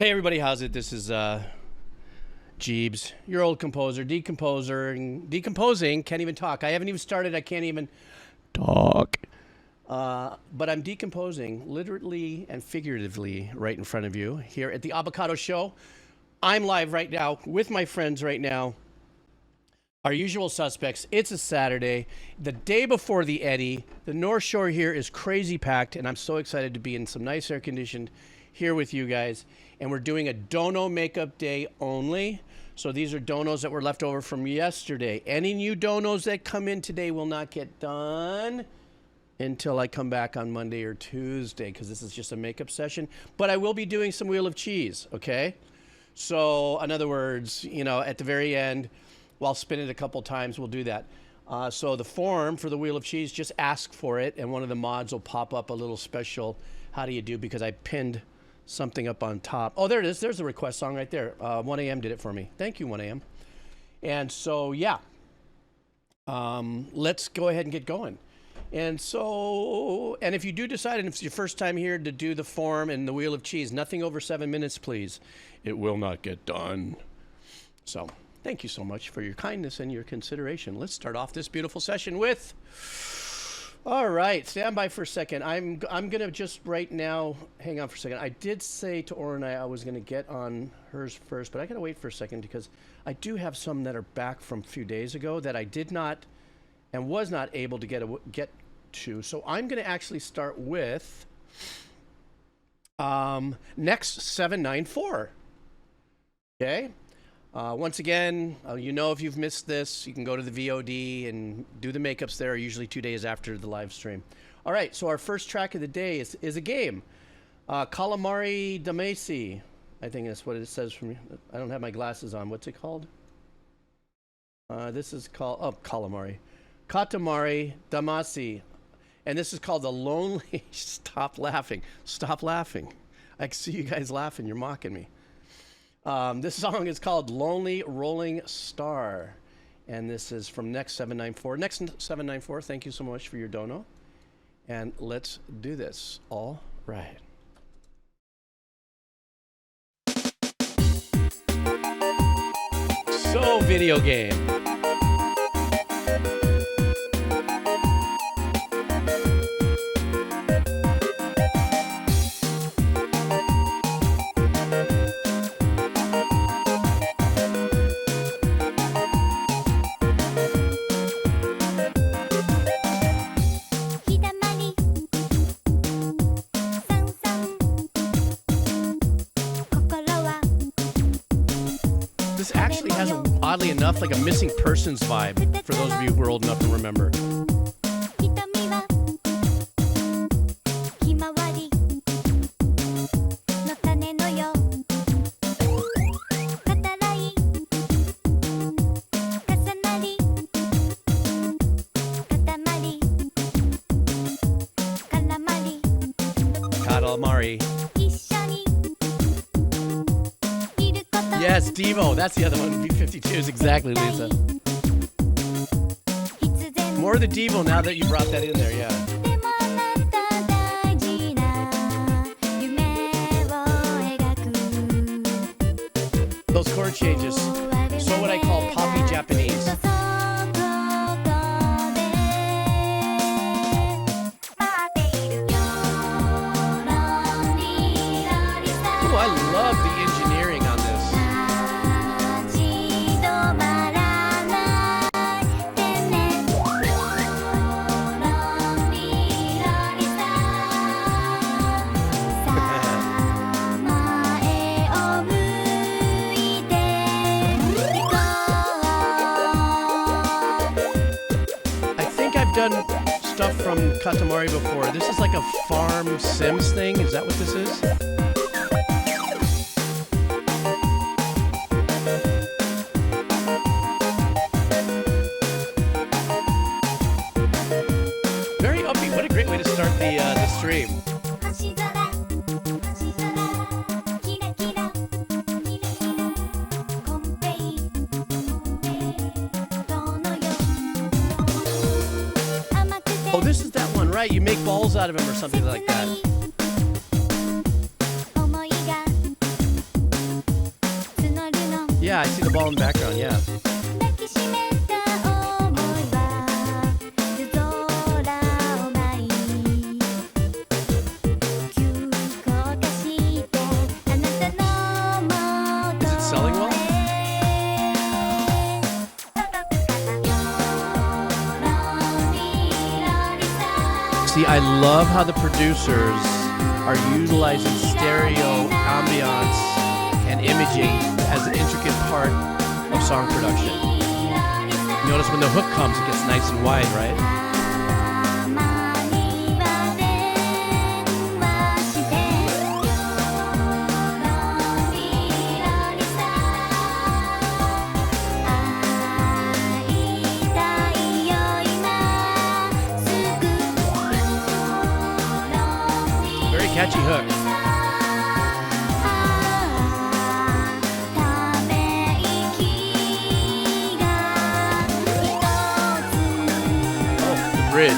Hey everybody, how's it? This is Jeebs, your old composer, decomposing, can't even talk. I haven't even started, I can't even talk. But I'm decomposing literally and figuratively right in front of you here at the Avocado Show. I'm live right now with my friends right now. Our usual suspects. It's a Saturday, the day before the Eddie. The North Shore here is crazy packed, and I'm so excited to be in some nice air conditioned here with you guys. And we're doing a dono makeup day only. So these are donos that were left over from yesterday. Any new donos that come in today will not get done until I come back on Monday or Tuesday, because this is just a makeup session. But I will be doing some Wheel of Cheese, okay? So in other words, you know, at the very end, while spin it a couple times, we'll do that. So the form for the Wheel of Cheese, just ask for it, and one of the mods will pop up a little special how do you do, because I pinned something up on top. Oh, there it is. There's the request song right there. 1 a.m. did it for me. Thank you, 1 a.m. And so, yeah. Let's go ahead and get going. And so, and if you do decide, and if it's your first time here to do the form and the Wheel of Cheese, nothing over 7 minutes, please. It will not get done. So, thank you so much for your kindness and your consideration. Let's start off this beautiful session with... All right, stand by for a second. I'm gonna just right now, hang on for a second. I did say to Oren I was gonna get on hers first, but I gotta wait for a second because I do have some that are back from a few days ago that I did not and was not able to get to. So I'm gonna actually start with next 794. Okay. Once again, you know, if you've missed this, you can go to the VOD and do the makeups there, usually 2 days after the live stream. All right, so our first track of the day is a game. Katamari Damacy, I think that's what it says from me. I don't have my glasses on. What's it called? This is called, oh, Katamari. Katamari Damacy. And this is called The Lonely, stop laughing. Stop laughing. I can see you guys laughing. You're mocking me. This song is called Lonely Rolling Star, and this is from Next 794. Next 794, thank you so much for your dono, and let's do this. All right. So, video game. Oddly enough, like a Missing Persons vibe, for those of you who are old enough to remember. Katamari. Yes, Devo. That's the other one. B-52 is exactly, Lisa. More of the Devo now that you brought that in there, yeah. Those chord changes. So what I call poppy Japanese. Oh, I love the engineering on this. Done stuff from Katamari before. This is like a farm Sims thing. Is that what this is? Very upbeat. What a great way to start the stream. Oh, this is that one, right? You make balls out of him or something like that. Yeah, I see the ball in the background, yeah. Is it selling well? See, I love how the producers are utilizing stereo ambiance and imaging as an intricate part of song production. Notice when the hook comes, it gets nice and wide, right? Very catchy hook. Bridge.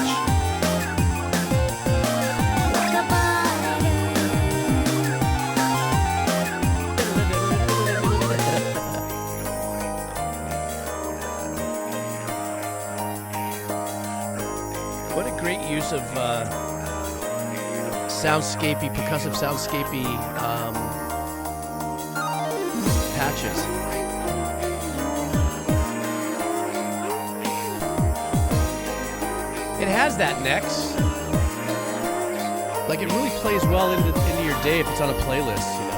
What a great use of soundscapey, percussive soundscapey patches. It has that next. Like it really plays well into your day if it's on a playlist, you know.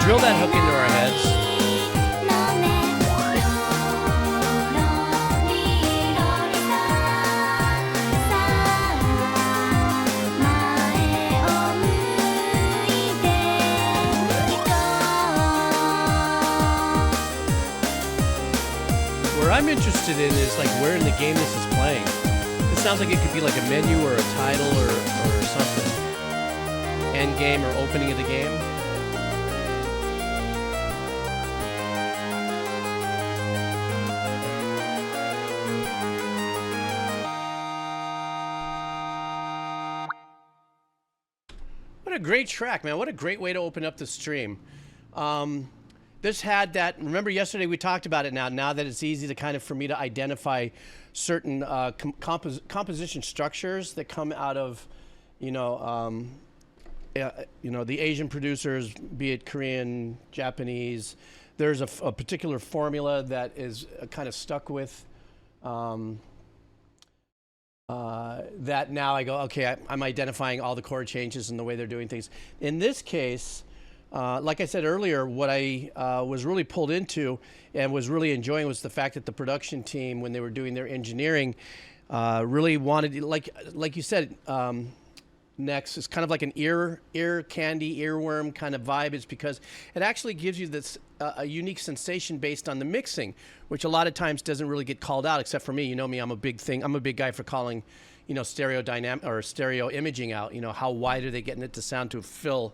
Drill that hook into our heads. Where I'm interested in is like where in the game this is playing. It sounds like it could be like a menu or a title or something. End game or opening of the game. What a great track, man. What a great way to open up the stream. This had that, remember yesterday we talked about it now that it's easy to kind of, for me to identify certain composition structures that come out of, the Asian producers, be it Korean, Japanese. There's a particular formula that is kind of stuck with that now I go, okay, I'm identifying all the chord changes and the way they're doing things. In this case, like I said earlier, what I was really pulled into and was really enjoying was the fact that the production team, when they were doing their engineering, really wanted, like you said, Next, it's kind of like an ear candy, earworm kind of vibe. It's because it actually gives you this a unique sensation based on the mixing, which a lot of times doesn't really get called out, except for me. You know me, I'm a big guy for calling, stereo dynamic or stereo imaging out. How wide are they getting it to sound to fill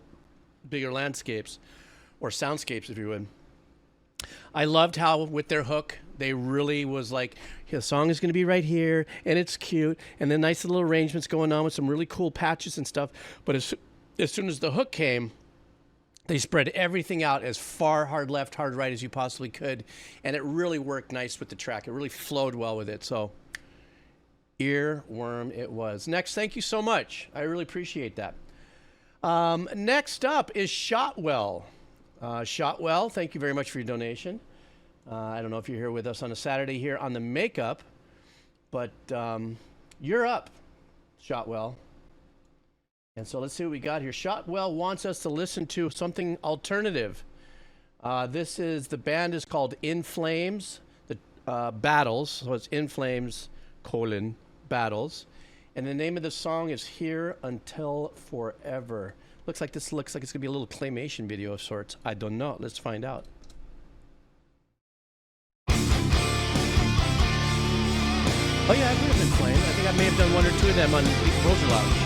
bigger landscapes or soundscapes, if you would. I loved how with their hook, they really was like, the song is going to be right here, and it's cute, and then nice little arrangements going on with some really cool patches and stuff. But as soon as the hook came, they spread everything out as far hard left, hard right as you possibly could, and it really worked nice with the track. It really flowed well with it. So, earworm it was. Next, thank you so much. I really appreciate that. Next up is Shotwell. Shotwell, thank you very much for your donation. I don't know if you're here with us on a Saturday here on the Makeup, but you're up, Shotwell. And so let's see what we got here. Shotwell wants us to listen to something alternative. This is, the band is called In Flames, the Battles, so it's In Flames, Battles. And the name of the song is Here Until Forever. Looks like it's gonna be a little claymation video of sorts. I don't know, let's find out. Oh yeah, I've heard of In Flames. I think I may have done one or two of them on the Composer Lounge.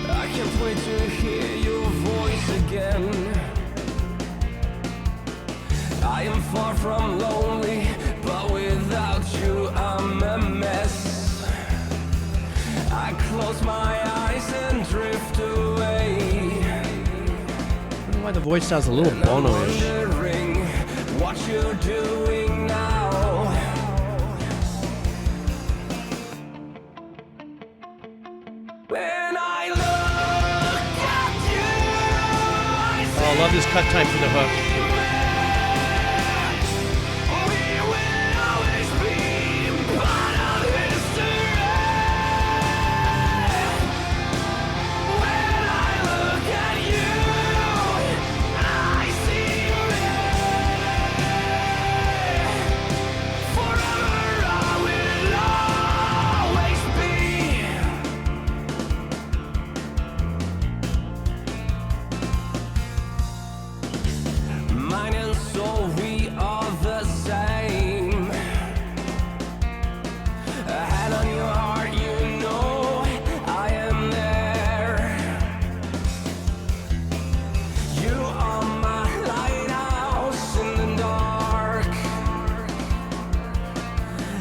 I can't wait to hear your voice again. I am far from lonely, but without you I'm a mess. I close my eyes and drift away. I don't know why the voice sounds a little Bono-ish. Wondering what you're doing now. When I look at you, I see Oh, I love this cut time for the hook. we will always be part of history. When I look at you, I see me. Forever I will always be. Mind and soul, we are the same. A hand on your heart, you know I am there. You are my lighthouse in the dark.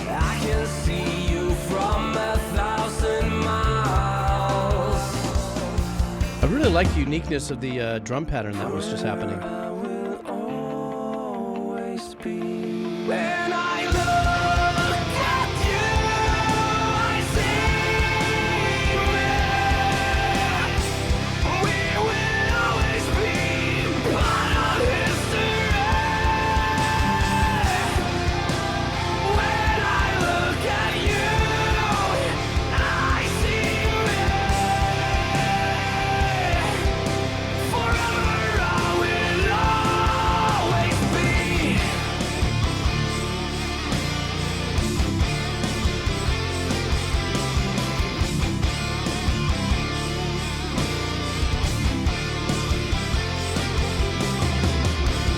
I can see you from 1,000 miles. I really like the uniqueness of the drum pattern that was just happening. I will always be. When I look at you, I see me. We will always be part of history. When I look at you, I see me. Forever I will always be.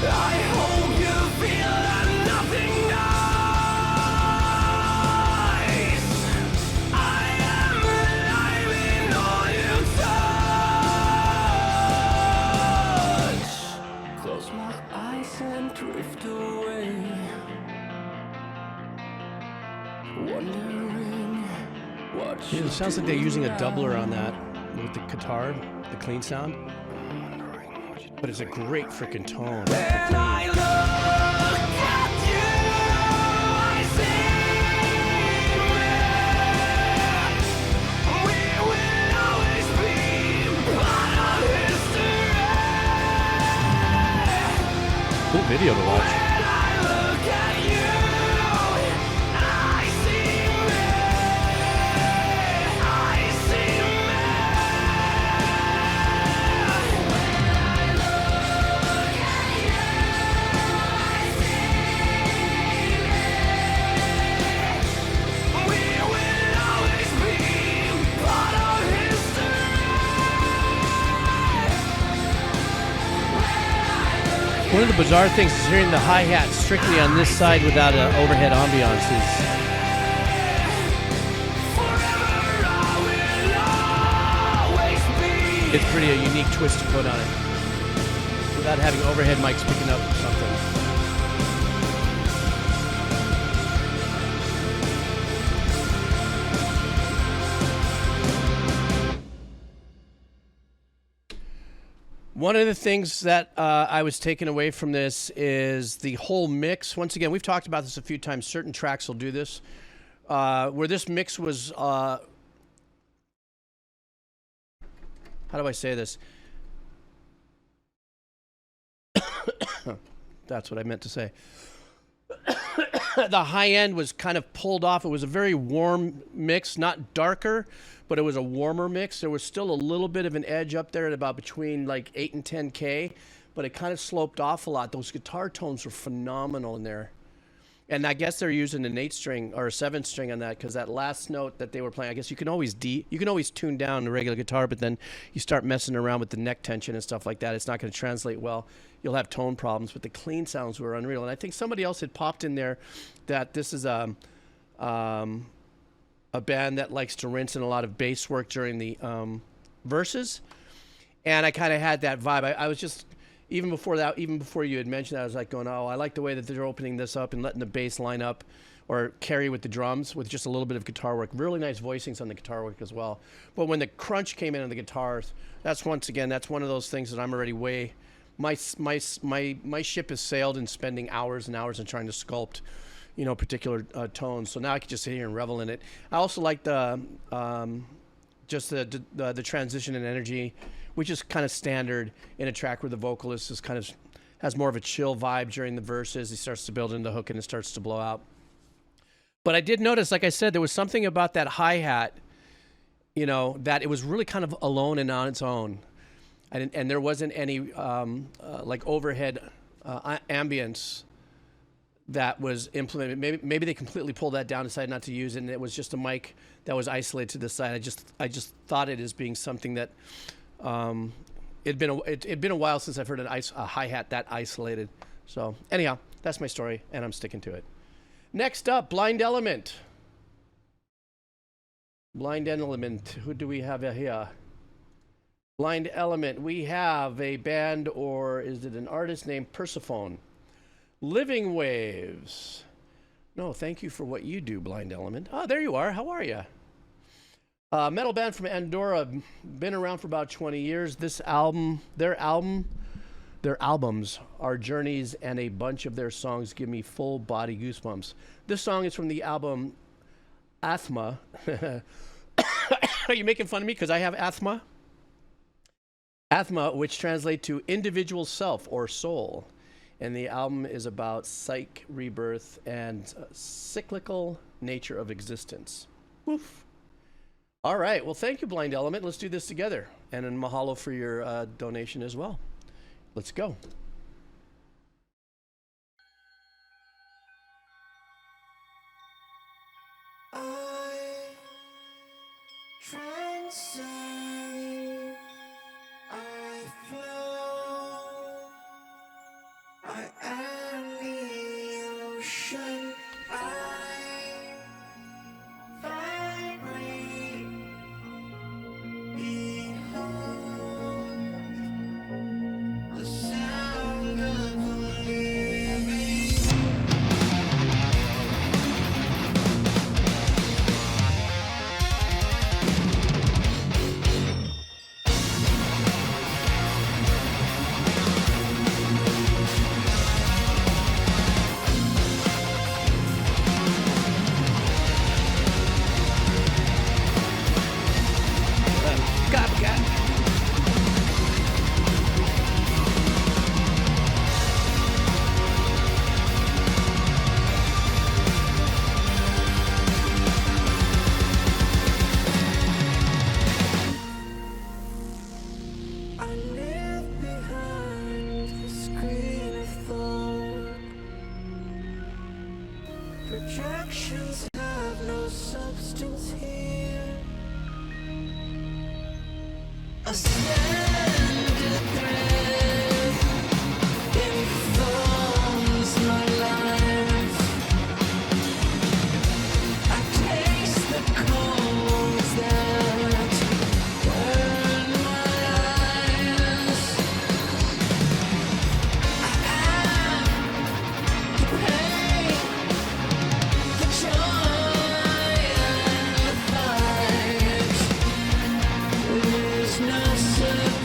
I hope you feel that nothing dies. I am alive in all you touch. Close my eyes and drift away, wondering what Yeah, it sounds like they're using a doubler on that with the guitar, the clean sound. But it's a great freaking tone. When I look at you, I see me. We will always be part of history. Cool video to watch. When I look at you, I see me. I see me. We will always be part of history. One of the bizarre things is hearing the hi-hat strictly on this side without an overhead ambiance. Forever I will always be. It's pretty a unique twist to put on it. Without having overhead mics picking up something. One of the things that I was taken away from this is the whole mix. Once again, we've talked about this a few times. Certain tracks will do this. Where this mix was... how do I say this? That's what I meant to say. the high end was kind of pulled off. It was a very warm mix, not darker, but it was a warmer mix. There was still a little bit of an edge up there at about between like 8 and 10K, but it kind of sloped off a lot. Those guitar tones were phenomenal in there. And I guess they're using an 8-string or a 7-string on that, because that last note that they were playing, I guess you can always tune down the regular guitar, but then you start messing around with the neck tension and stuff like that. It's not going to translate well. You'll have tone problems, but the clean sounds were unreal. And I think somebody else had popped in there that this is a band that likes to rinse in a lot of bass work during the verses. And I kind of had that vibe. I was just... Even before you had mentioned that, I was like going, oh, I like the way that they're opening this up and letting the bass line up or carry with the drums with just a little bit of guitar work. Really nice voicings on the guitar work as well. But when the crunch came in on the guitars, that's one of those things that I'm already way... My ship has sailed in spending hours and hours in trying to sculpt, particular tones. So now I can just sit here and revel in it. I also like the transition and energy, which is kind of standard in a track where the vocalist is has more of a chill vibe during the verses. He starts to build into the hook and it starts to blow out. But I did notice, like I said, there was something about that hi-hat, that it was really kind of alone and on its own. And there wasn't any like overhead ambience that was implemented. Maybe they completely pulled that down, decided not to use it, and it was just a mic that was isolated to the side. I just thought it as being something that... it'd been a while since I've heard a hi-hat that isolated. So anyhow, that's my story, and I'm sticking to it. Next up, Blind Element. Blind Element. Who do we have here? Blind Element. We have a band, or is it an artist named Persephone? Living Waves. No, thank you for what you do, Blind Element. Oh, there you are. How are you? Metal band from Andorra, been around for about 20 years. Their albums are journeys, and a bunch of their songs give me full body goosebumps. This song is from the album Asthma. Are you making fun of me because I have asthma? Asthma, which translates to individual self or soul. And the album is about psych, rebirth, and cyclical nature of existence. Woof. All right. Well, thank you, Blind Element. Let's do this together. And then mahalo for your donation as well. Let's go. I transcend, I flow, I am the ocean, I vibrate, behold the sound of the living. I live behind the screen of thought. Projections have no substance here. A standard thread informs my life. I taste the coals that burn my eyes. I am the pain, the joy, and the fight. There's no certainty.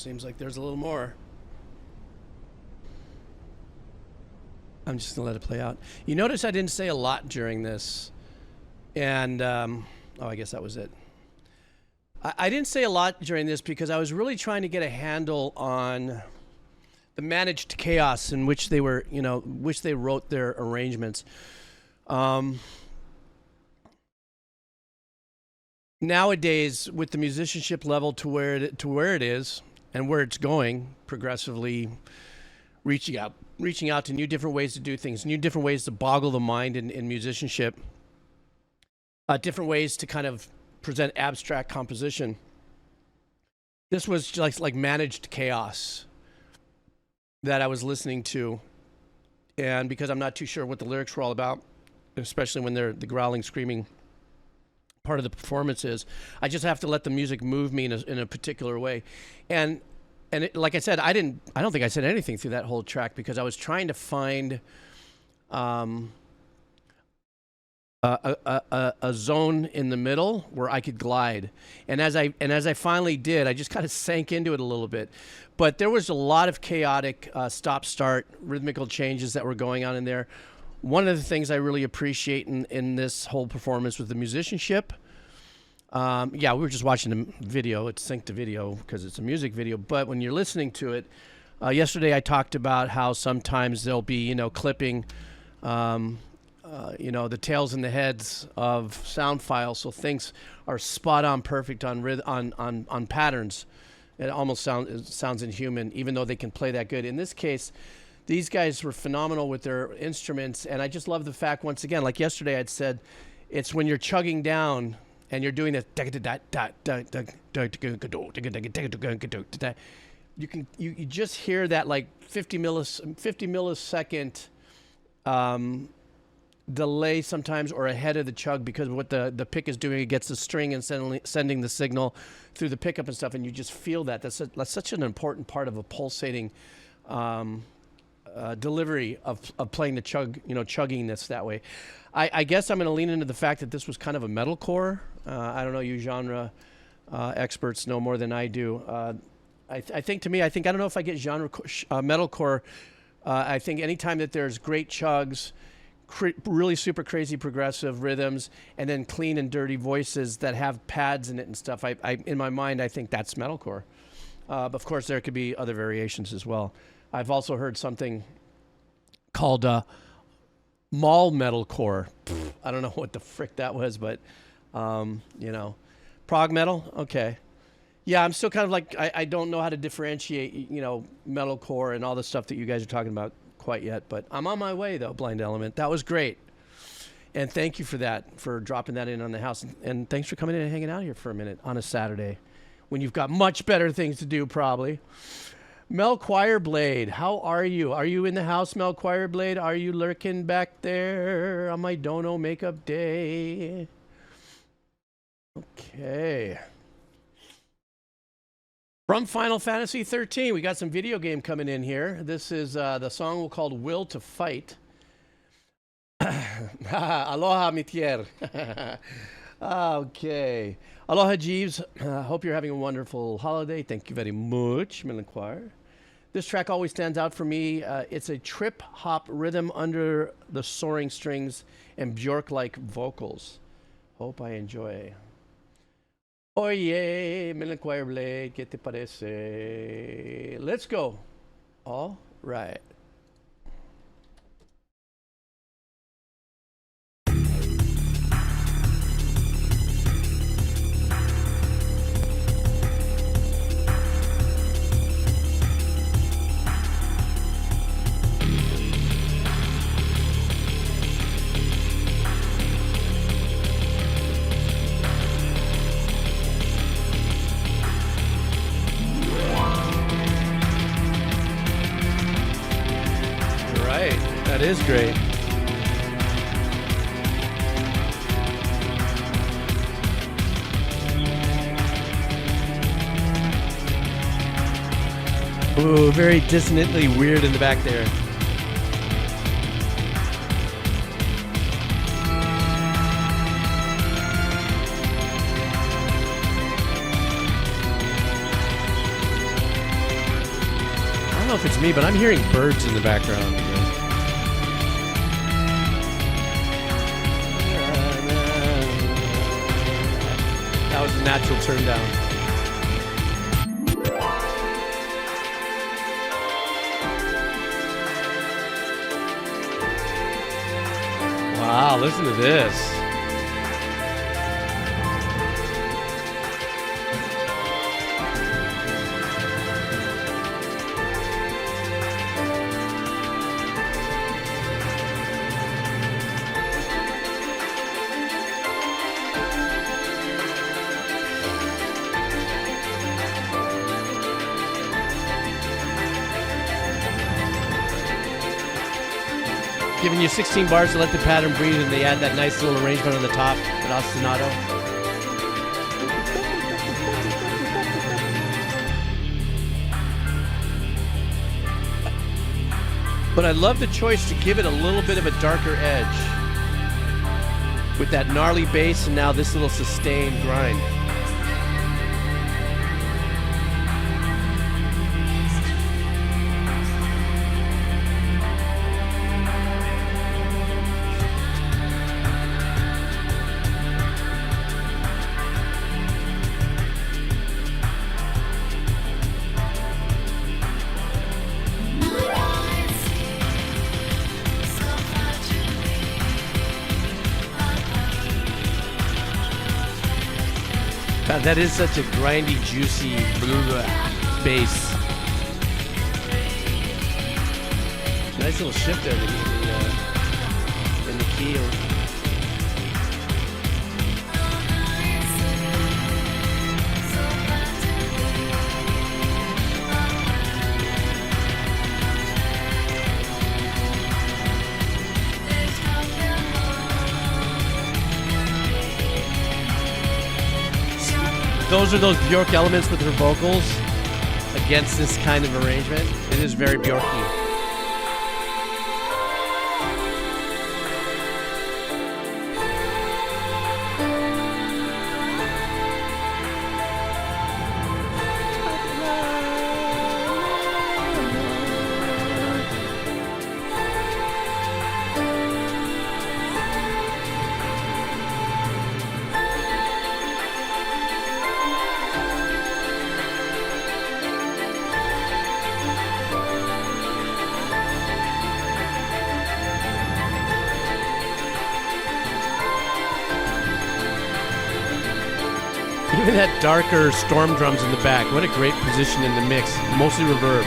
Seems like there's a little more. I'm just gonna let it play out. You notice I didn't say a lot during this, and oh, I guess that was it. I didn't say a lot during this because I was really trying to get a handle on the managed chaos in which they were, which they wrote their arrangements. Nowadays, with the musicianship level to where it is and where it's going, progressively reaching out to new different ways to do things, new different ways to boggle the mind in musicianship, different ways to kind of present abstract composition. This was just like managed chaos that I was listening to, and because I'm not too sure what the lyrics were all about, especially when they're the growling, screaming part of the performance is, I just have to let the music move me in a particular way. And like I said, I don't think I said anything through that whole track because I was trying to find a zone in the middle where I could glide. And as I finally did, I just kind of sank into it a little bit. But there was a lot of chaotic stop-start rhythmical changes that were going on in there. One of the things I really appreciate in this whole performance was the musicianship. Yeah, we were just watching the video. It's synced to video because it's a music video. But when you're listening to it, yesterday I talked about how sometimes there'll be, clipping, the tails and the heads of sound files, so things are spot on perfect on patterns. It almost sounds inhuman, even though they can play that good. In this case, these guys were phenomenal with their instruments, and I just love the fact, once again, like yesterday I'd said, it's when you're chugging down and you're doing this, you just hear that like 50 millisecond delay sometimes, or ahead of the chug, because what the pick is doing, it gets the string and sending the signal through the pickup and stuff, and you just feel that. That's such an important part of a pulsating delivery of playing the chugging this that way. I guess I'm going to lean into the fact that this was kind of a metalcore. I don't know, you genre experts know more than I do. I think I don't know if I get genre metalcore. I think anytime that there's great chugs, really super crazy progressive rhythms, and then clean and dirty voices that have pads in it and stuff, I in my mind, I think that's metalcore. But of course, there could be other variations as well. I've also heard something called mall metalcore. I don't know what the frick that was, but prog metal. Okay, yeah, I'm still kind of like I don't know how to differentiate metalcore and all the stuff that you guys are talking about quite yet, but I'm on my way though. Blind Element, that was great, and thank you for that, for dropping that in on the house, and thanks for coming in and hanging out here for a minute on a Saturday when you've got much better things to do probably. Mel Choirblade, how are you? Are you in the house, Mel Choirblade? Are you lurking back there on my dono makeup day? Okay. From Final Fantasy 13, we got some video game coming in here. This is the song called Will to Fight. Aloha, mitier. Okay. Aloha, Jeeves. Hope you're having a wonderful holiday. Thank you very much, Milanquire. This track always stands out for me. It's a trip-hop rhythm under the soaring strings and Bjork-like vocals. Hope I enjoy. Oye, Milanquire Blade, ¿qué te parece? Let's go. All right. That is great. Ooh, very dissonantly weird in the back there. know if it's me, but I'm hearing birds in the background. That was a natural turn down. Wow, listen to this. Giving you 16 bars to let the pattern breathe, and they add that nice little arrangement on the top, that ostinato. But I love the choice to give it a little bit of a darker edge with that gnarly bass and now this little sustained grind. God, that is such a grindy, juicy bass. Nice little shift there in the key. Those are those Bjork elements with her vocals against this kind of arrangement. It is very Bjorky. Even that darker storm drums in the back. What a great position in the mix. Mostly reverb.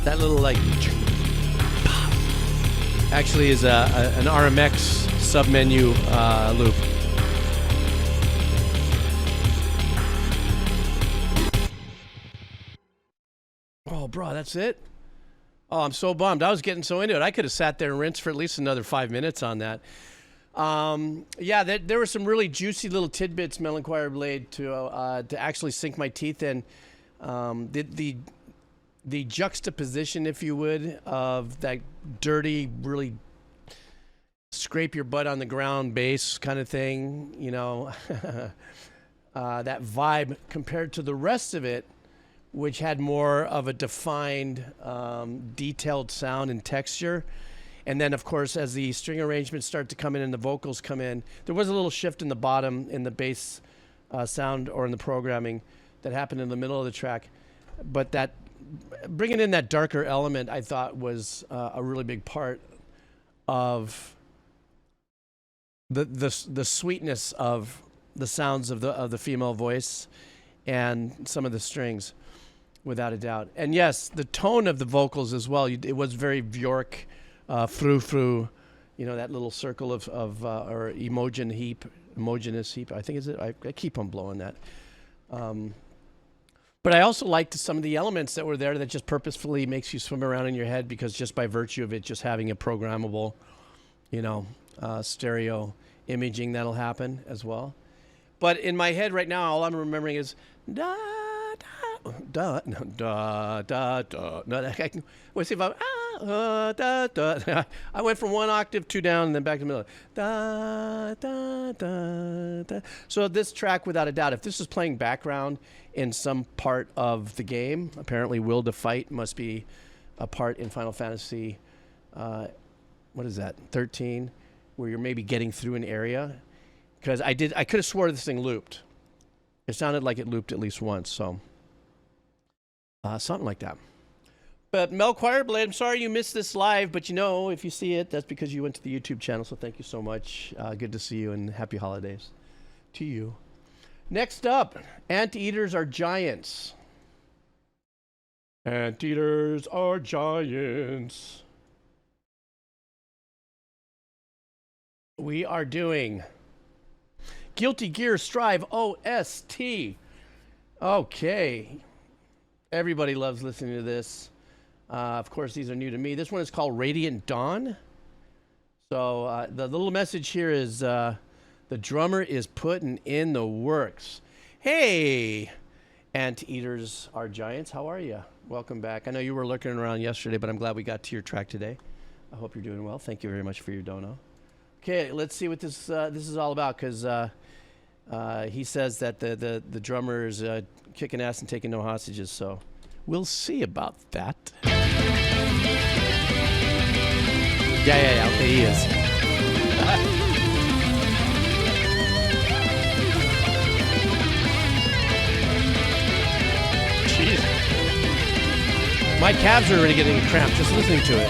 That little like actually is an RMX submenu loop. Oh, bro, that's it? Oh, I'm so bummed. I was getting so into it. I could have sat there and rinsed for at least another 5 minutes on that. Yeah, there were some really juicy little tidbits, Melancholy Blade, to actually sink my teeth in. The juxtaposition, if you would, of that dirty, really scrape your butt on the ground bass kind of thing, you know, that vibe compared to the rest of it, which had more of a defined, detailed sound and texture. And then, of course, as the string arrangements start to come in and the vocals come in, there was a little shift in the bottom in the bass sound or in the programming that happened in the middle of the track. But that bringing in that darker element, I thought, was a really big part of the sweetness of the sounds of the female voice and some of the strings. Without a doubt. And yes, the tone of the vocals as well. It was very Bjork, frou, you know, that little circle of or homogeneous heap. I think is it. I keep on blowing that. But I also liked some of the elements that were there that just purposefully makes you swim around in your head because just by virtue of it just having a programmable, you know, stereo imaging that'll happen as well. But in my head right now, all I'm remembering is da da da da da da. No, I can. Let's see if I da, da. I went from one octave, two down, and then back to the middle. Da, da, da, da. So this track, without a doubt, if this is playing background in some part of the game, apparently Will to Fight must be a part in Final Fantasy, what is that, 13, where you're maybe getting through an area. Because I could have swore this thing looped. It sounded like it looped at least once, so something like that. But Mel Choirblade, I'm sorry you missed this live, but you know, if you see it, that's because you went to the YouTube channel, so thank you so much. Good to see you, and happy holidays to you. Next up, anteaters are giants. Anteaters are giants. We are doing Guilty Gear Strive OST. Okay. Everybody loves listening to this. Of course, these are new to me. This one is called Radiant Dawn. So the little message here is the drummer is putting in the works. Hey, anteaters are giants. How are you? Welcome back. I know you were lurking around yesterday, but I'm glad we got to your track today. I hope you're doing well. Thank you very much for your dono. Okay, let's see what this is all about, because he says that the drummer is kicking ass and taking no hostages, so we'll see about that. Yeah, okay, he is. Jeez. My calves are already getting cramped just listening to it.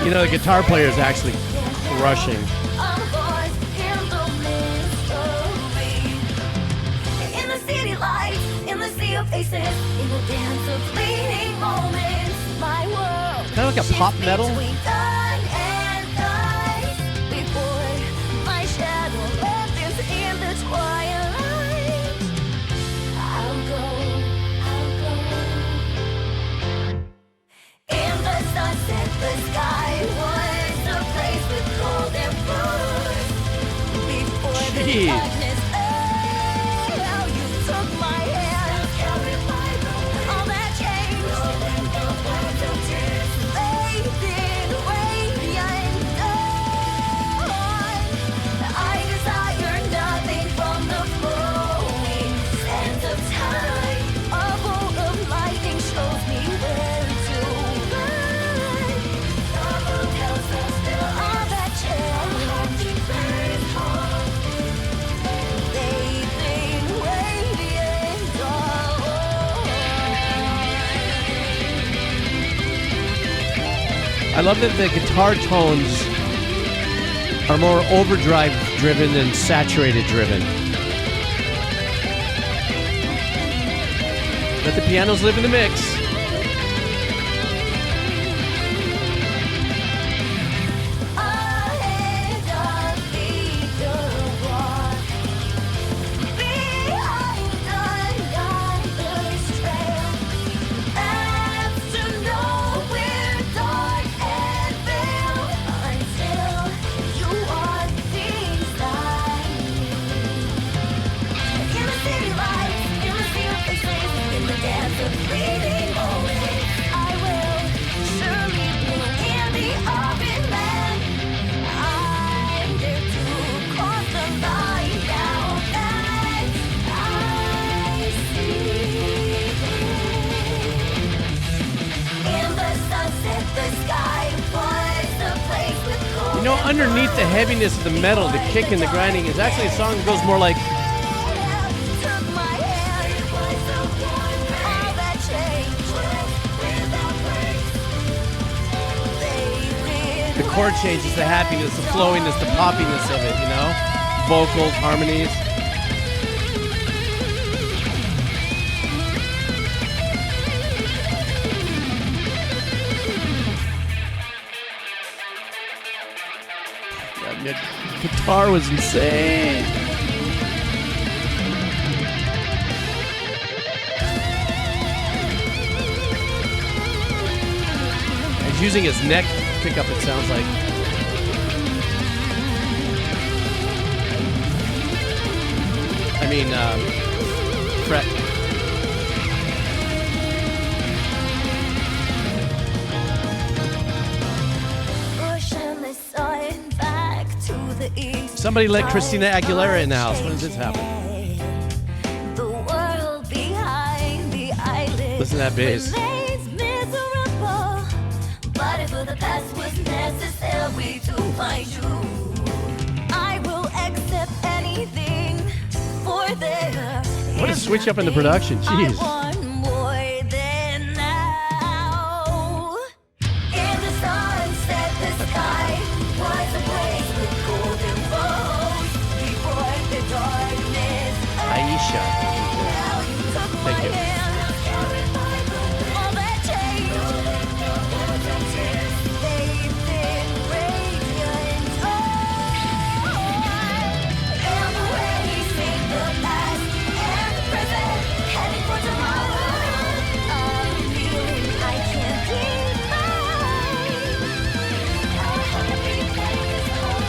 You know, the guitar player is actually crushing. In the city lights, in the sea of faces, in the dance of fleeting moments, my world Kind of like a pop metal. between dawn and night. Before my shadow left in the twilight, I'll go. In the sunset, the sky was a place with golden rose. Before the Jeez. darkness, how you took my hand, all that changed. Faded radiant dawn. I desire nothing from the flowing sands of time. A bolt of lightning shows me where to run. Tells us there are that chance. Fading radiant dawn. I love that the guitar tones are more overdrive driven than saturated driven. Let the pianos live in the mix. Ahead of the walk, behind another's trail, paths to nowhere dark and veiled, until you are beside me. In the city lights, in the sea of faces, in the dance of fleeting moments, I will surely bloom in the open land. I'm there to cross the line now that I see through. In the sunset, the sky was a place with golden. You know, underneath the heaviness of the metal, the kick and the grinding is actually a song that goes more like Took my hand, all that changed. the chord changes, the happiness, the flowiness, the poppiness of it, you know? Vocals, harmonies. That guitar was insane. He's using his neck pickup, it sounds like. I mean, fret. Somebody let Christina Aguilera in the house. When does this happen? The world behind the eyelids. Listen to that bass. Remains miserable, but if the past was necessary to find you, I will accept anything for their. What a switch up in the production. Jeez. I want more than now. In the sunset, the sky was ablaze with golden rose before the darkness. Aisha. Now you took my Thank you. hand. All that changed. Faith in radiant and erasing the past and the present, heading for tomorrow. I'm feeling I can't define. My heart betrays home.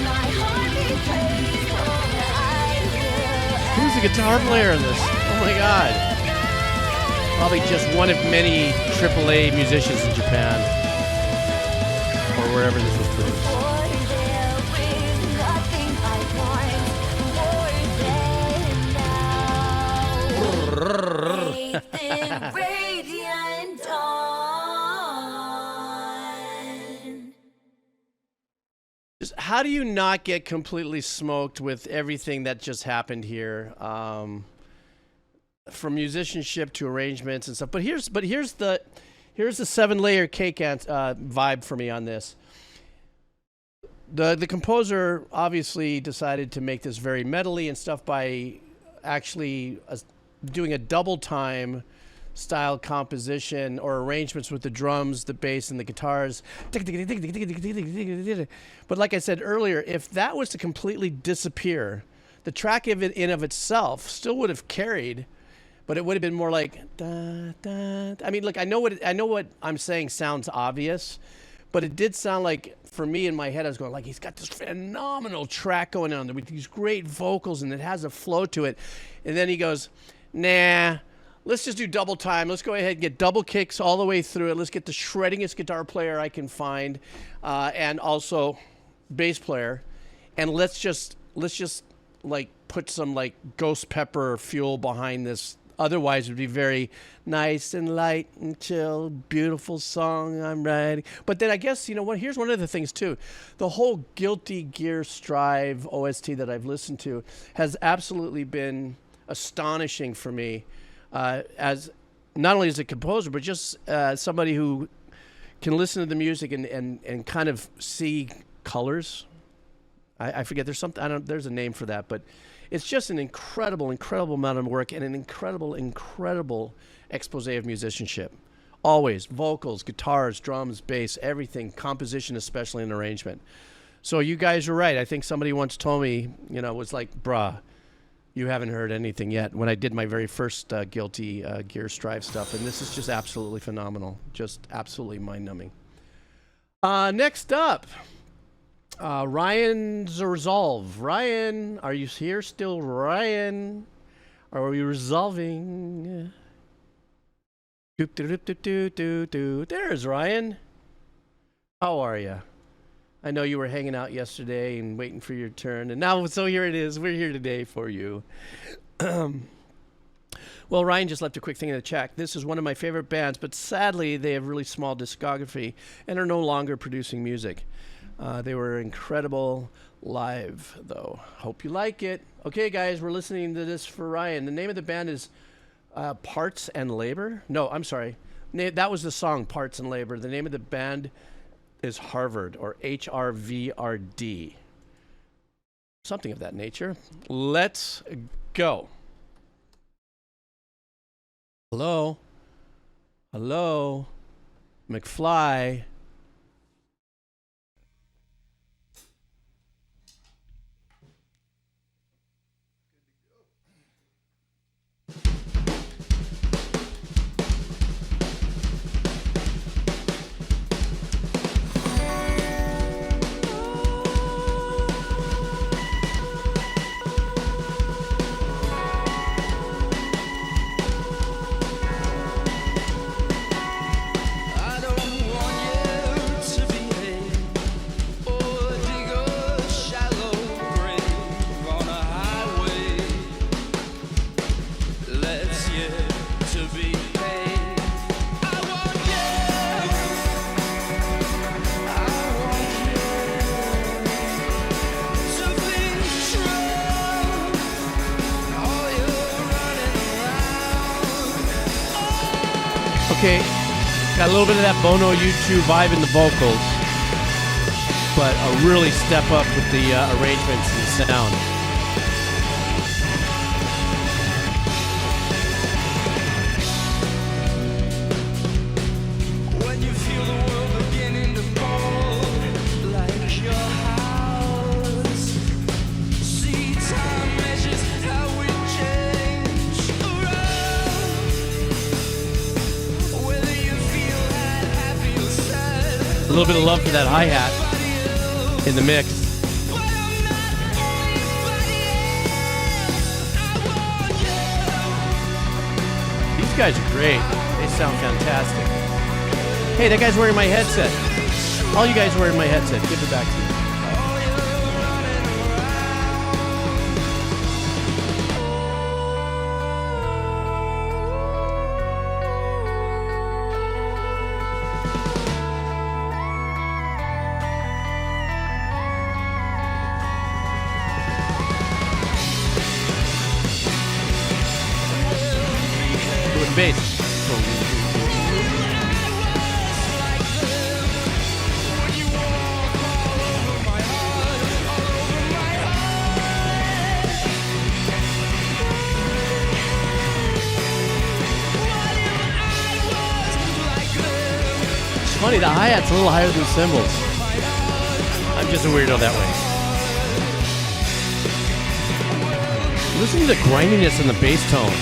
My heart betrays home. I will. Who's the guitar player in this? Oh my god. Probably just one of many AAA musicians in Japan. Or wherever this was produced. For there is nothing I want more than now. Faith in radiant dawn. Just how do you not get completely smoked with everything that just happened here? From musicianship to arrangements and stuff. But here's the 7-layer cake vibe for me on this. The composer obviously decided to make this very metally and stuff by actually doing a double time style composition or arrangements with the drums, the bass, and the guitars. But like I said earlier, if that was to completely disappear, the track of it in of itself still would have carried, but it would have been more like da, da. I mean, look, I know what I'm saying sounds obvious, but it did sound like, for me in my head, I was going like, he's got this phenomenal track going on with these great vocals, and it has a flow to it. And then he goes, nah, let's just do double time. Let's go ahead and get double kicks all the way through it. Let's get the shreddingest guitar player I can find, and also bass player, and let's just like put some like ghost pepper fuel behind this. Otherwise, it would be very nice and light and chill, beautiful song I'm writing. But then I guess, you know what, here's one of the things too. The whole Guilty Gear Strive OST that I've listened to has absolutely been astonishing for me, as not only as a composer, but just somebody who can listen to the music and kind of see colors. I forget, there's something, there's a name for that, but it's just an incredible amount of work and an incredible expose of musicianship. Always vocals, guitars, drums, bass, everything, composition, especially in arrangement. So you guys are right. I think somebody once told me, you know, it was like, bruh, you haven't heard anything yet, when I did my very first Guilty Gear Strive stuff. And this is just absolutely phenomenal. Just absolutely mind-numbing. Next up, Ryan's Resolve. Ryan, are you here still, Ryan? Are we resolving? There's Ryan. How are you? I know you were hanging out yesterday and waiting for your turn, and now, so here it is. We're here today for you. Well, Ryan just left a quick thing in the chat. This is one of my favorite bands, but sadly, they have really small discography and are no longer producing music. They were incredible live, though. Hope you like it. Okay, guys, we're listening to this for Ryan. The name of the band is Parts and Labor. No, I'm sorry. That was the song, Parts and Labor. The name of the band is Hrvrd, or Hrvrd. Something of that nature. Let's go. Hello? Hello? McFly? okay. Got a little bit of that Bono U2 vibe in the vocals, but a really step up with the arrangements and the sound. When you feel the world beginning to fold like your house, see time measures how we change around. Whether you feel happy or sad, A little bit of love for that hi-hat in the mix. but I'm not anybody else. I want you. These guys are great. They sound fantastic. Hey, that guy's wearing my headset. All you guys are wearing my headset. Give it back to me. With bass. It's funny, the hi-hat's a little higher than the cymbals. I'm just a weirdo that way. Listen to the grindiness in the bass tone.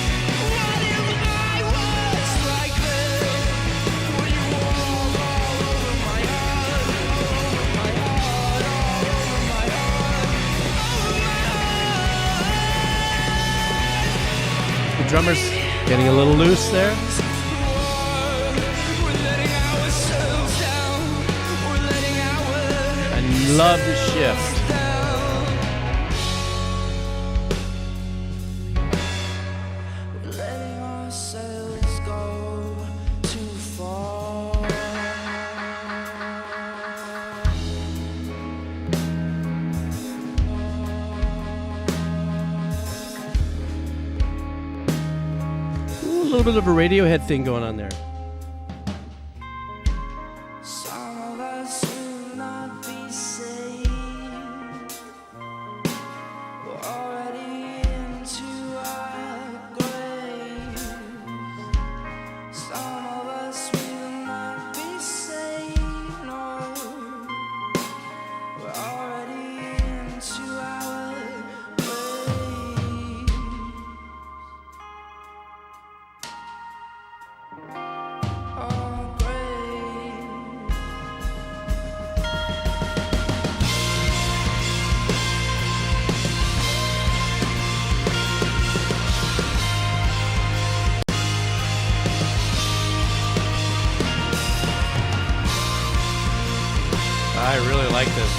The drummer's getting a little loose there. I love the shift. Letting ourselves go too far. Ooh, a little bit of a Radiohead thing going on there. Some of us will not be saved. We're already into our graves. Some of us will not be saved. No, we're already into our graves. Our graves. I really like this.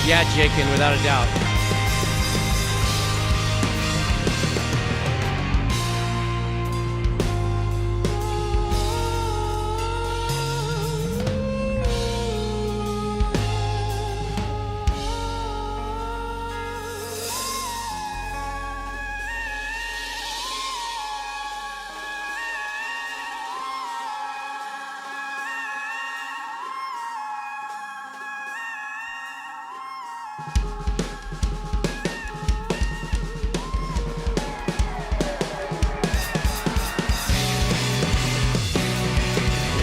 Yeah, Jakin, without a doubt.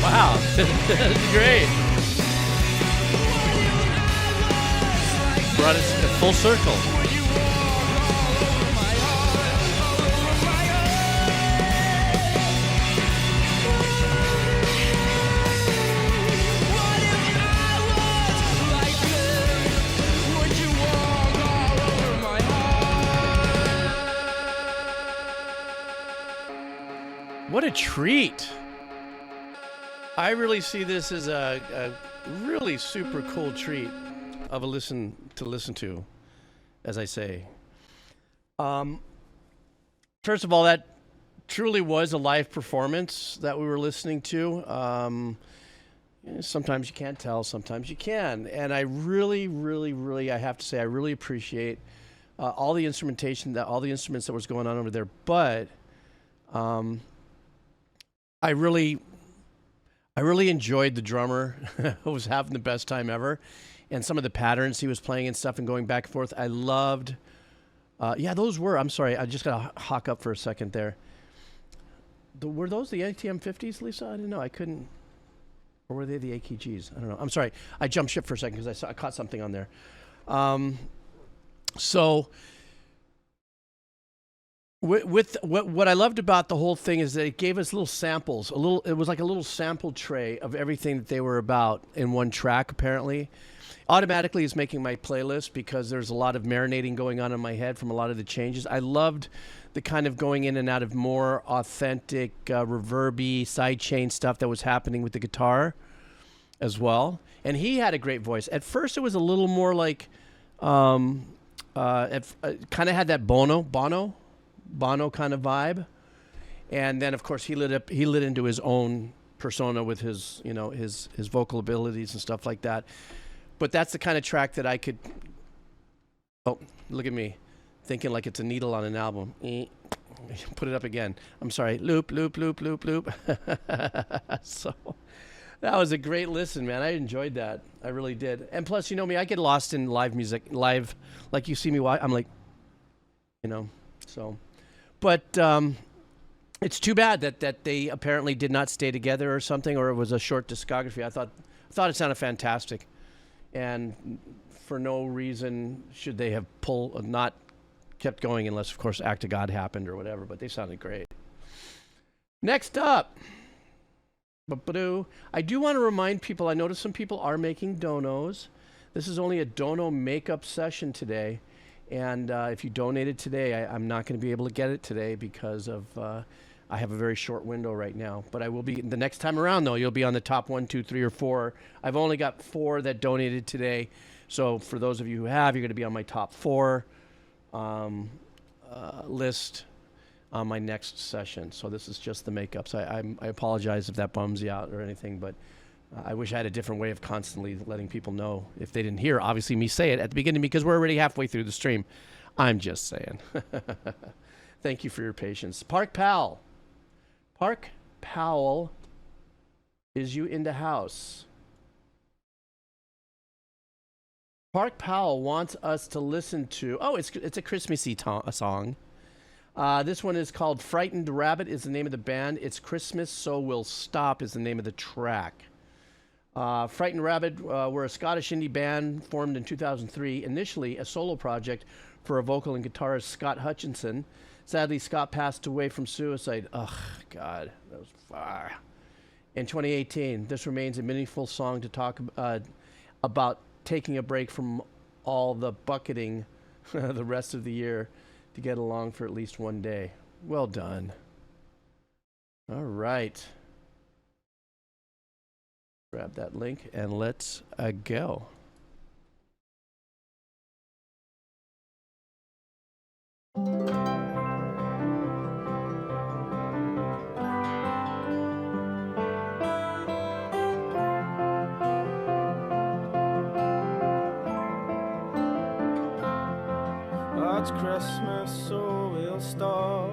Wow, that's great. Brought us full circle. What a treat. I really see this as a really super cool treat of a listen to, as I say. First of all, that truly was a live performance that we were listening to. Sometimes you can't tell, sometimes you can. And I really, really, really, I have to say, I really appreciate all the instrumentation, all the instruments that was going on over there. But I really enjoyed the drummer who was having the best time ever. And some of the patterns he was playing and stuff and going back and forth. I loved, yeah, those were, I'm sorry, I just got to hawk up for a second there. Were those the ATM 50s, Lisa? I didn't know. I couldn't. Or were they the AKGs? I don't know. I'm sorry. I jumped ship for a second because I caught something on there. So with what I loved about the whole thing is that it gave us little samples. It was like a little sample tray of everything that they were about in one track, apparently. Automatically is making my playlist because there's a lot of marinating going on in my head from a lot of the changes. I loved the kind of going in and out of more authentic, reverby, sidechain stuff that was happening with the guitar as well. And he had a great voice. At first, it was a little more like, kind of had that Bono kind of vibe. And then, of course, he lit into his own persona with his, his vocal abilities and stuff like that. But that's the kind of track that I could, oh, look at me, thinking like it's a needle on an album. Put it up again. I'm sorry. Loop, loop, loop, loop, loop. So that was a great listen, man. I enjoyed that. I really did. And plus, you know me, I get lost in live music, like you see me watch. I'm like, so. But it's too bad that they apparently did not stay together or something, or it was a short discography. I thought it sounded fantastic. And for no reason should they have not kept going unless, of course, Act of God happened or whatever. But they sounded great. Next up, I do want to remind people, I noticed some people are making donos. This is only a dono makeup session today. And if you donated today, I'm not going to be able to get it today because of I have a very short window right now. But I will be, the next time around, though, you'll be on the top 1, 2, 3, or 4. I've only got 4 that donated today. So for those of you who have, you're going to be on my top 4 list on my next session. So this is just the makeups. I apologize if that bums you out or anything, but I wish I had a different way of constantly letting people know if they didn't hear, obviously, me say it at the beginning because we're already halfway through the stream. I'm just saying. Thank you for your patience. Park Powell. Park Powell, is you in the house? Park Powell wants us to listen to, it's a Christmassy song. This one is called Frightened Rabbit is the name of the band. It's Christmas So We'll Stop is the name of the track. Frightened Rabbit were a Scottish indie band formed in 2003, initially a solo project for a vocal and guitarist Scott Hutchinson. Sadly, Scott passed away from suicide. Ugh, God, that was far. In 2018, this remains a meaningful song to talk about taking a break from all the bucketing the rest of the year to get along for at least one day. Well done. All right. Grab that link and let's go. It's Christmas, so we'll stop.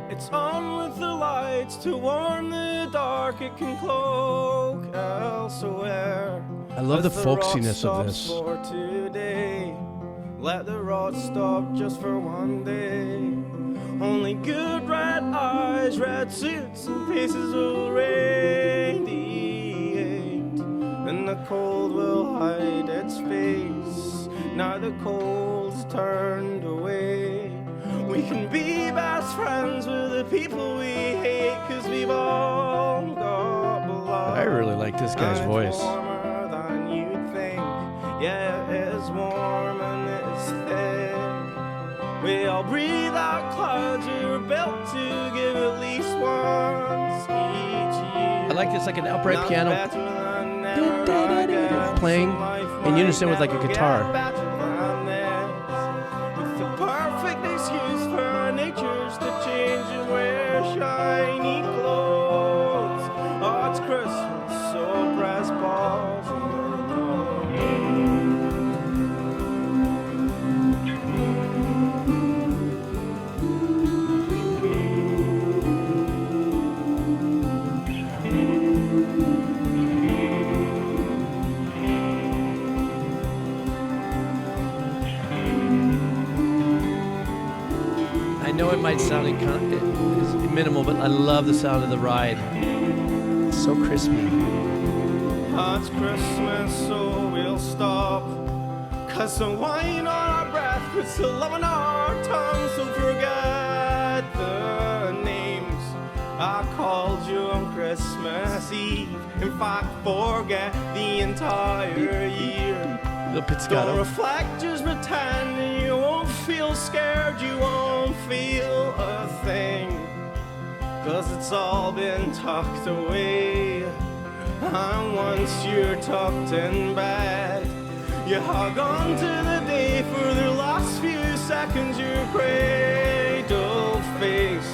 It's on with the lights to warm the dark. It can cloak elsewhere. I love the folksiness of this. For today, let the rot stop just for one day. Only good red eyes, red suits, and faces will radiate, and the cold will hide its face. Now the cold's turned away. We can be best friends with the people we hate, 'cause we've all got blood. I really like this guy's voice. Warmer than you'd think. Yeah, it is warm and it's thick. We all breathe out clouds we were built to give at least once each year. I like this, like an upright piano playing in unison with like a guitar. With the perfect excuse for our natures to change and wear it might sound is minimal, but I love the sound of the ride. It's so crispy. It's Christmas, so we'll stop. 'Cause the wine on our breath puts the love on our tongue. So forget the names I called you on Christmas Eve. In fact, forget the entire year. The pizzicato. Don't reflect, just pretend. You won't feel scared, you won't feel a thing. 'Cause it's all been tucked away. And once you're tucked in bed, you hug on to the day for the last few seconds. Your cradle face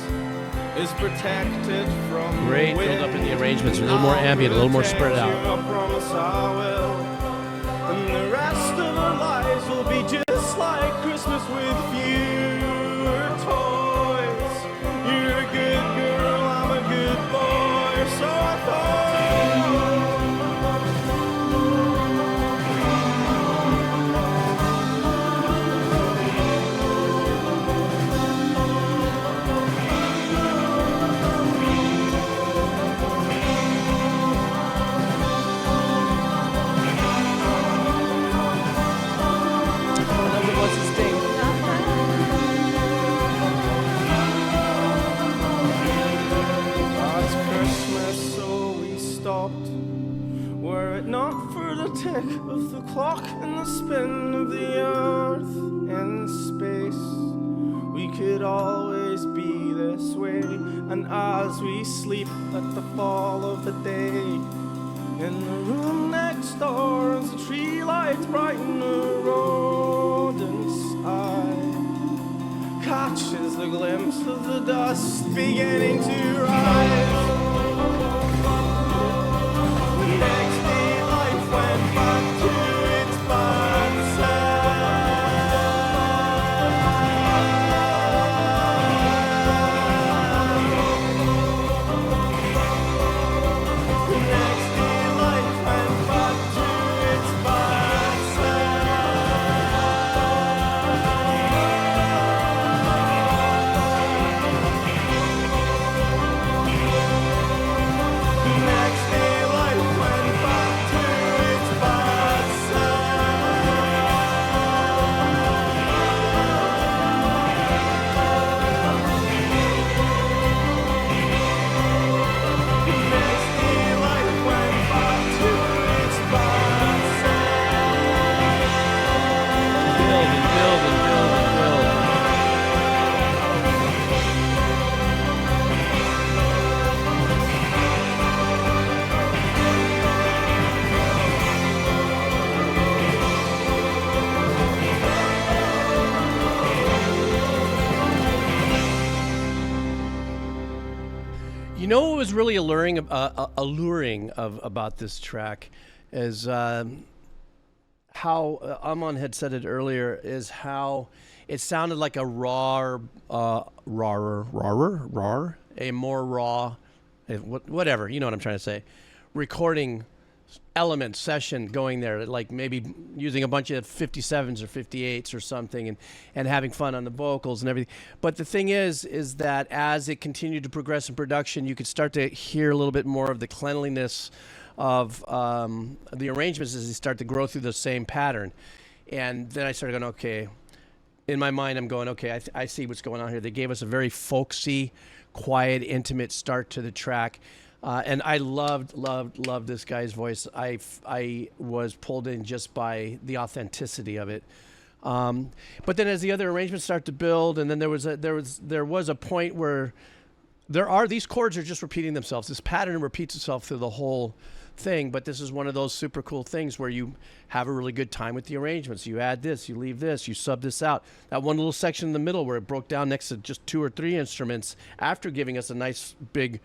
is protected from Great the wind. build up in the arrangements. A little more ambient, a little more spread out. I promise I will. And the rest of our lives will be just like Christmas with fewer toys. You're a good girl, I'm a good boy, so I thought. Were it not for the tick of the clock and the spin of the earth in space, we could always be this way. And as we sleep at the fall of the day, in the room next door, as the tree lights brighten the rodent's eye, catches the glimpse of the dust beginning to rise. Next day life went back to its bad Next day life went back to its bad Next day life went back to its bad Next day life went back to its bad Build and build and build and build. You know what was really alluring about this track is how Amon had said it earlier, is how it sounded like a raw, a more raw, whatever, you know what I'm trying to say, recording element session going there, like maybe using a bunch of 57s or 58s or something, and having fun on the vocals and everything. But the thing is that as it continued to progress in production, you could start to hear a little bit more of the cleanliness of the arrangements as they start to grow through the same pattern. And then I started going, okay, in my mind I'm going, okay, I see what's going on here. They gave us a very folksy, quiet, intimate start to the track. And I loved this guy's voice. I was pulled in just by the authenticity of it. But then as the other arrangements start to build, and then there was a point where these chords are just repeating themselves. This pattern repeats itself through the whole thing. But this is one of those super cool things where you have a really good time with the arrangements. You add this, you leave this, you sub this out. That one little section in the middle where it broke down next to just 2 or 3 instruments after giving us a nice big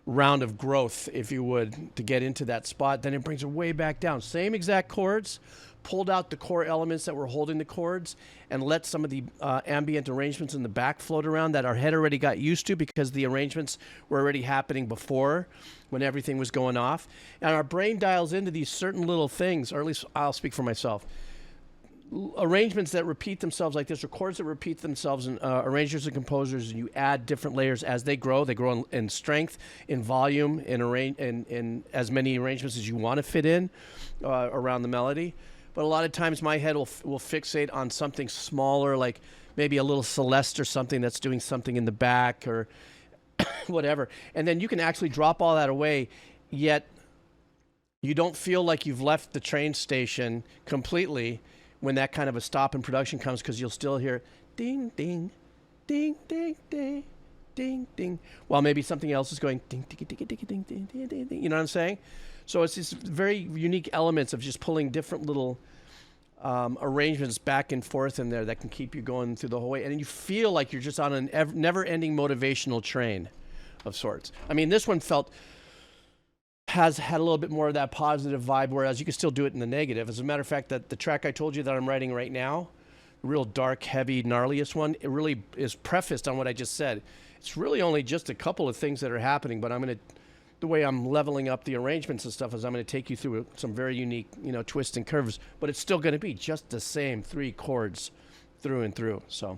round of growth, if you would, to get into that spot. Then it brings it way back down. Same exact chords, pulled out the core elements that were holding the chords, and let some of the ambient arrangements in the back float around that our head already got used to because the arrangements were already happening before when everything was going off. And our brain dials into these certain little things, or at least I'll speak for myself. arrangements that repeat themselves like this, or chords that repeat themselves, and arrangers and composers, and you add different layers as they grow. They grow in strength, in volume, in as many arrangements as you want to fit in around the melody. But a lot of times my head will fixate on something smaller, like maybe a little Celeste or something that's doing something in the back or whatever. And then you can actually drop all that away, yet you don't feel like you've left the train station completely when that kind of a stop in production comes, because you'll still hear ding, ding, ding, ding, ding, ding, ding, while maybe something else is going ding, ding, ding, ding, ding, ding, ding, ding, ding. You know what I'm saying? So it's these very unique elements of just pulling different little arrangements back and forth in there that can keep you going through the whole way. And you feel like you're just on a never-ending motivational train of sorts. I mean, this one has had a little bit more of that positive vibe, whereas you can still do it in the negative. As a matter of fact, that the track I told you that I'm writing right now, the real dark, heavy, gnarliest one, it really is prefaced on what I just said. It's really only just a couple of things that are happening, but the way I'm leveling up the arrangements and stuff is I'm going to take you through some very unique, twists and curves, but it's still going to be just the same 3 chords through and through. So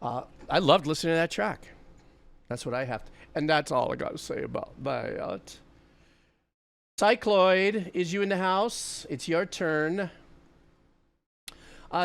I loved listening to that track. That's what I have to, and that's all I got to say about that. Cycloid, is you in the house? It's your turn.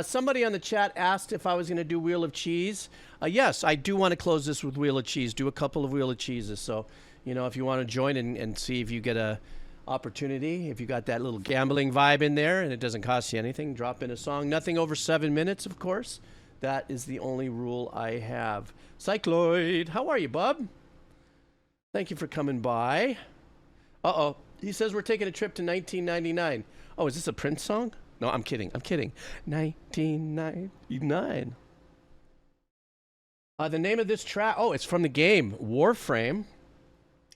Somebody on the chat asked if I was going to do Wheel of Cheese. Yes, I do want to close this with Wheel of Cheese, do a couple of Wheel of Cheeses. So, if you want to join and see if you get a opportunity, if you got that little gambling vibe in there and it doesn't cost you anything, drop in a song. Nothing over 7 minutes, of course. That is the only rule I have. Cycloid, how are you, bub? Thank you for coming by. Uh-oh. He says we're taking a trip to 1999. Oh, is this a Prince song? No, I'm kidding. 1999. The name of this track, it's from the game Warframe.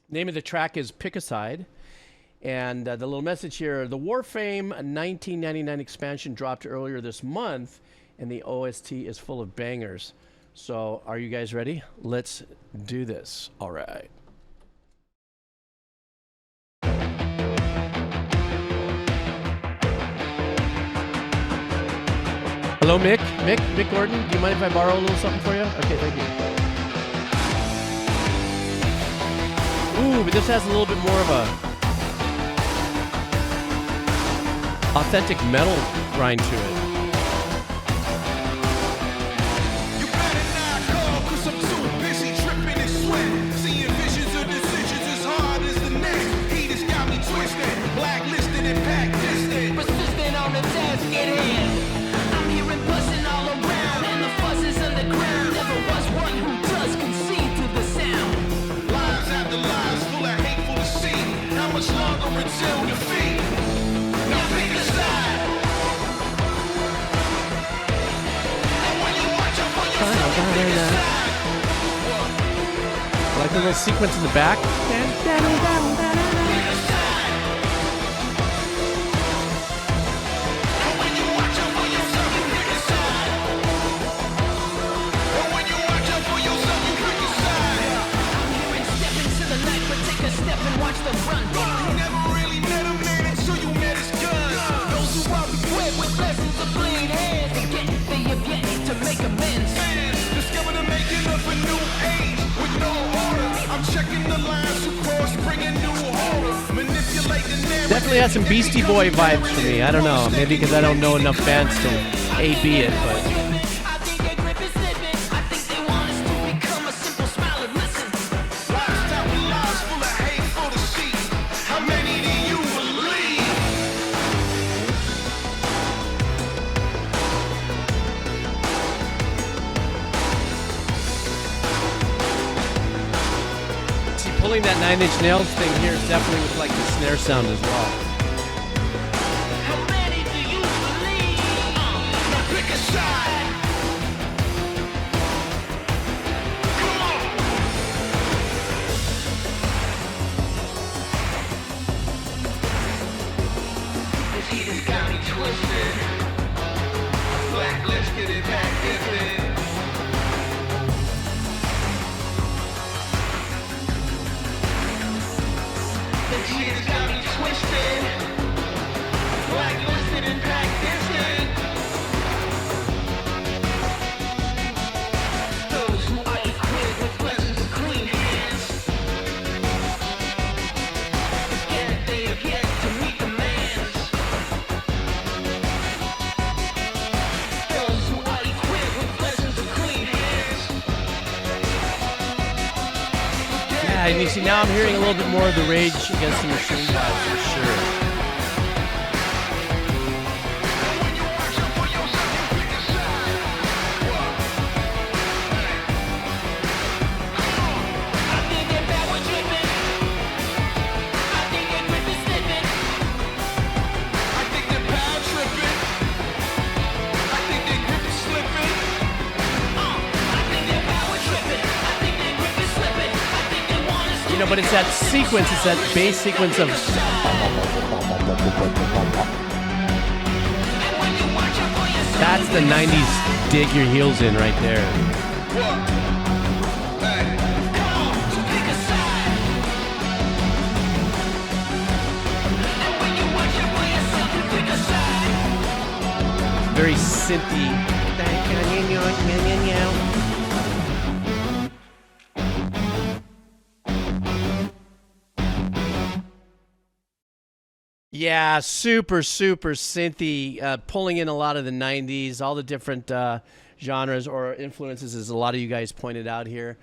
Name of the track is Pick a Side. And the little message here, the Warframe 1999 expansion dropped earlier this month, and the OST is full of bangers. So are you guys ready? Let's do this. All right. Hello, Mick Gordon. Do you mind if I borrow a little something for you? Okay, thank you. Ooh, but this has a little bit more of a authentic metal grind to it. You better not call, 'cause I'm too busy tripping and sweating. Seeing visions of decisions as hard as the next. Heat has got me twisted, blacklisted and packed distant. Persistent on the task at hand. Buzzing all around, and the fuzz is underground. Never was one who does concede to the sound. Lives after lives, full of hateful deceit. How much longer until defeat? Now pick a side. And when you watch out for yourself, pick a side. Like the little sequence in the back. Definitely has some Beastie Boy vibes for me. I don't know. Maybe because I don't know enough bands to A-B it, but... Pulling that 9 Inch Nails thing here is definitely with like the snare sound as well. How many do you believe? Now pick a side. Come on. This heat has got me twisted. Blacklisted and back gifted. She's got me twisted. and you see now I'm hearing a little bit more of the Rage Against the Machine vibe for sure. You know, but it's that sequence, it's that bass sequence of... That's the 90s dig your heels in right there. Very synthy. Yeah, super synthy, pulling in a lot of the 90s, all the different genres or influences, as a lot of you guys pointed out here.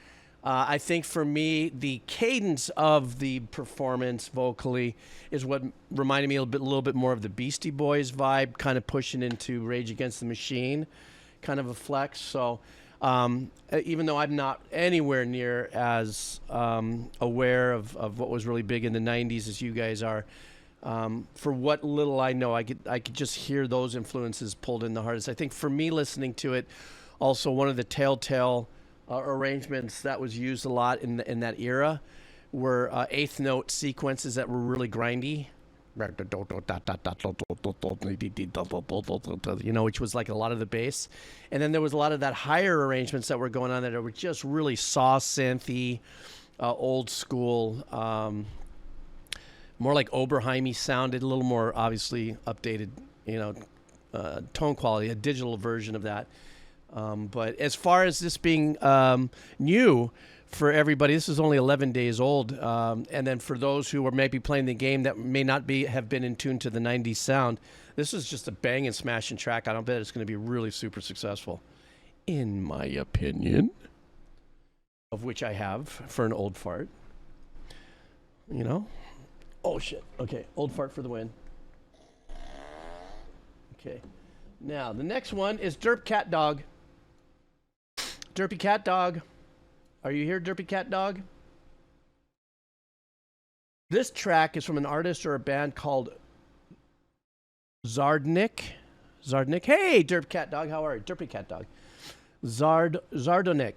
I think for me, the cadence of the performance vocally is what reminded me a little bit more of the Beastie Boys vibe, kind of pushing into Rage Against the Machine, kind of a flex. So even though I'm not anywhere near as aware of what was really big in the 90s as you guys are, for what little I know, I could just hear those influences pulled in the hardest. I think for me, listening to it, also one of the telltale arrangements that was used a lot in that era were eighth note sequences that were really grindy. You know, which was like a lot of the bass. And then there was a lot of that higher arrangements that were going on that were just really saw synthy, old school, more like Oberheim-y sounded, a little more obviously updated, you know, tone quality, a digital version of that. But as far as this being new for everybody, this is only 11 days old. And then for those who are maybe playing the game that may not have been in tune to the 90s sound, this is just a banging, smashing track. I don't bet it's going to be really super successful, in my opinion, of which I have for an old fart. You know? Oh, shit. Okay, old fart for the win. Okay. Now, the next one is Derp Cat Dog. Derpy Cat Dog. Are you here, Derpy Cat Dog? This track is from an artist or a band called Zardonic. Zardonic. Hey, Derp Cat Dog. How are you? Derpy Cat Dog. Zardonic.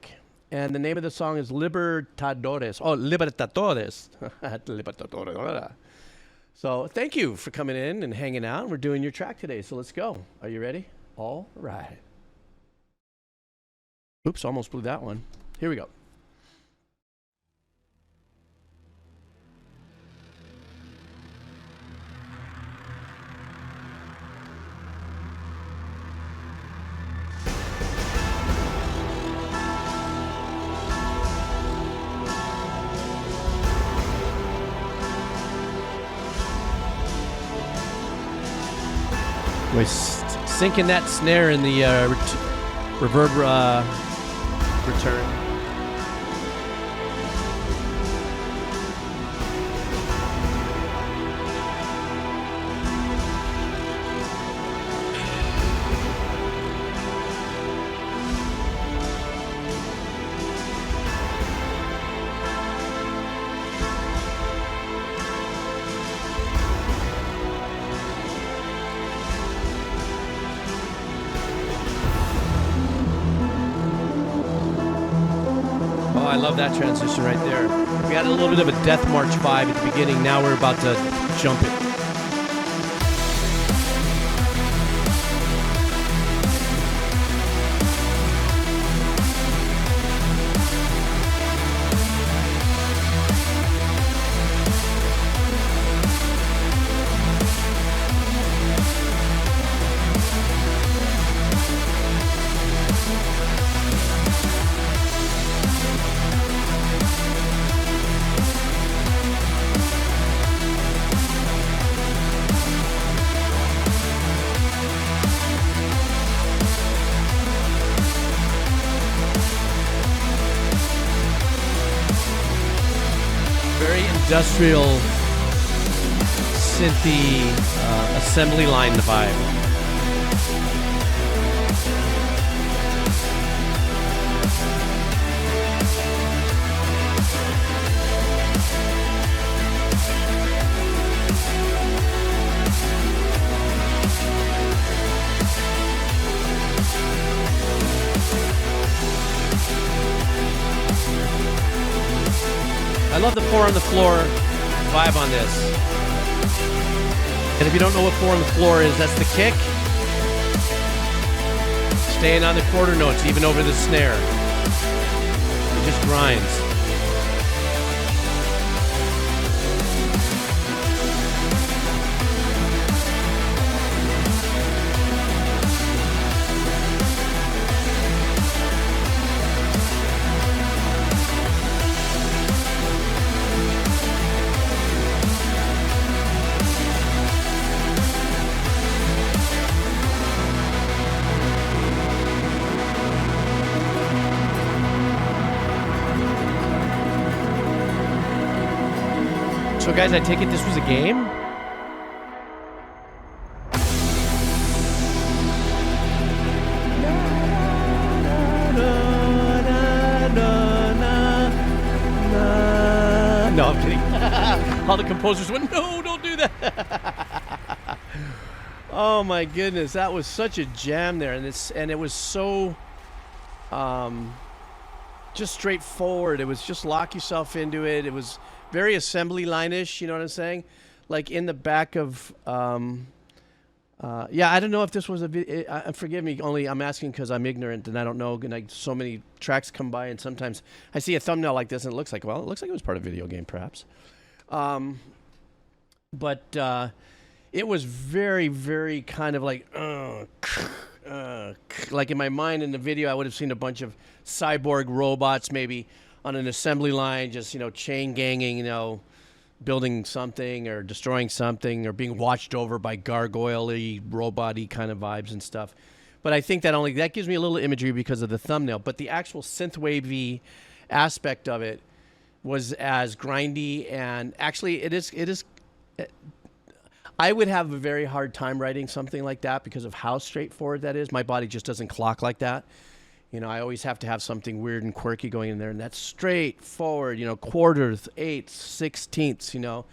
And the name of the song is Libertadores. Oh, Libertadores. Libertadores. So thank you for coming in and hanging out. We're doing your track today, so let's go. Are you ready? All right. Oops, almost blew that one. Here we go. We're sinking that snare in the reverb return. I love that transition right there. We had a little bit of a Death March vibe at the beginning. Now we're about to jump it. industrial synthy assembly line vibe. I love the 4 on the floor vibe on this. And if you don't know what 4 on the floor is, that's the kick. Staying on the quarter notes, even over the snare. It just grinds. So guys, I take it this was a game? No, I'm kidding. All the composers went, no, don't do that. Oh my goodness, that was such a jam there, and it was so just straightforward. It was just lock yourself into it. It was very assembly line-ish, you know what I'm saying? Like in the back of, yeah, I don't know if this was a video. Forgive me, only I'm asking because I'm ignorant and I don't know. And so many tracks come by, and sometimes I see a thumbnail like this and it looks like, well, it looks like it was part of a video game, perhaps. But it was very, very kind of like in my mind in the video, I would have seen a bunch of cyborg robots maybe on an assembly line, just, you know, chain ganging, you know, building something or destroying something or being watched over by gargoyle-y, robot-y kind of vibes and stuff. But I think that gives me a little imagery because of the thumbnail. But the actual synthwavy aspect of it was as grindy, and actually it is. I would have a very hard time writing something like that because of how straightforward that is. My body just doesn't clock like that. You know, I always have to have something weird and quirky going in there, and that's straightforward, you know, quarters, eighths, sixteenths, you know,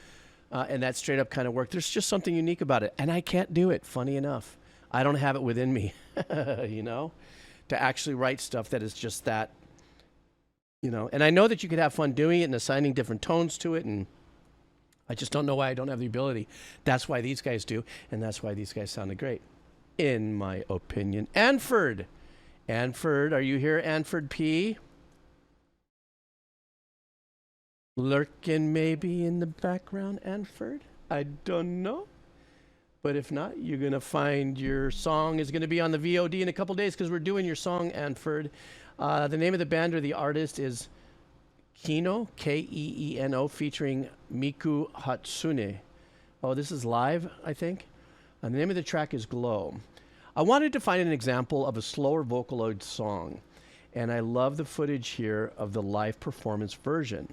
and that straight up kind of work. There's just something unique about it, and I can't do it, funny enough. I don't have it within me, you know, to actually write stuff that is just that, you know. And I know that you could have fun doing it and assigning different tones to it, and I just don't know why I don't have the ability. That's why these guys do, and that's why these guys sounded great, in my opinion. Hrvrd. Hrvrd, are you here, Hrvrd P? Lurking maybe in the background, Hrvrd? I don't know. But if not, you're going to find your song is going to be on the VOD in a couple days because we're doing your song, Hrvrd. The name of the band or the artist is Keeno, K-E-E-N-O, featuring Miku Hatsune. Oh, this is live, I think. And the name of the track is Glow. I wanted to find an example of a slower Vocaloid song, and I love the footage here of the live performance version.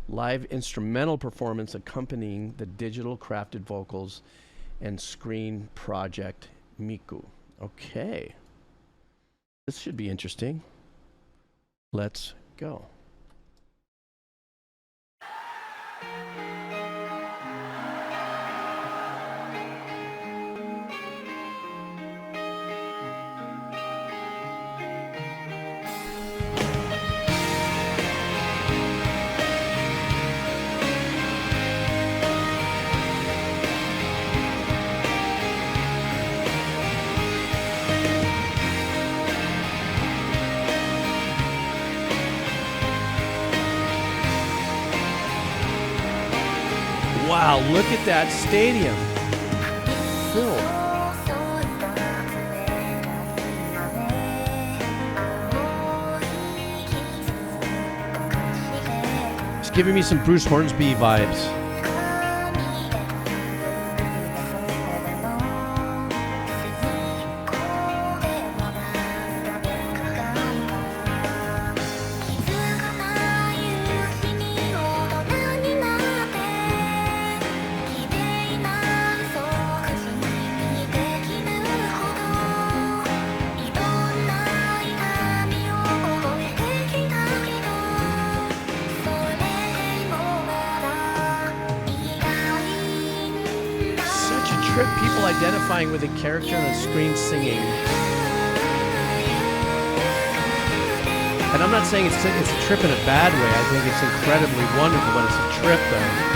Live instrumental performance accompanying the digital crafted vocals and screen project Miku. Okay. This should be interesting. Let's go. Wow, look at that stadium. Filled. It's giving me some Bruce Hornsby vibes. trip people identifying with a character on a screen singing. And I'm not saying it's a trip in a bad way. I think it's incredibly wonderful, but it's a trip though.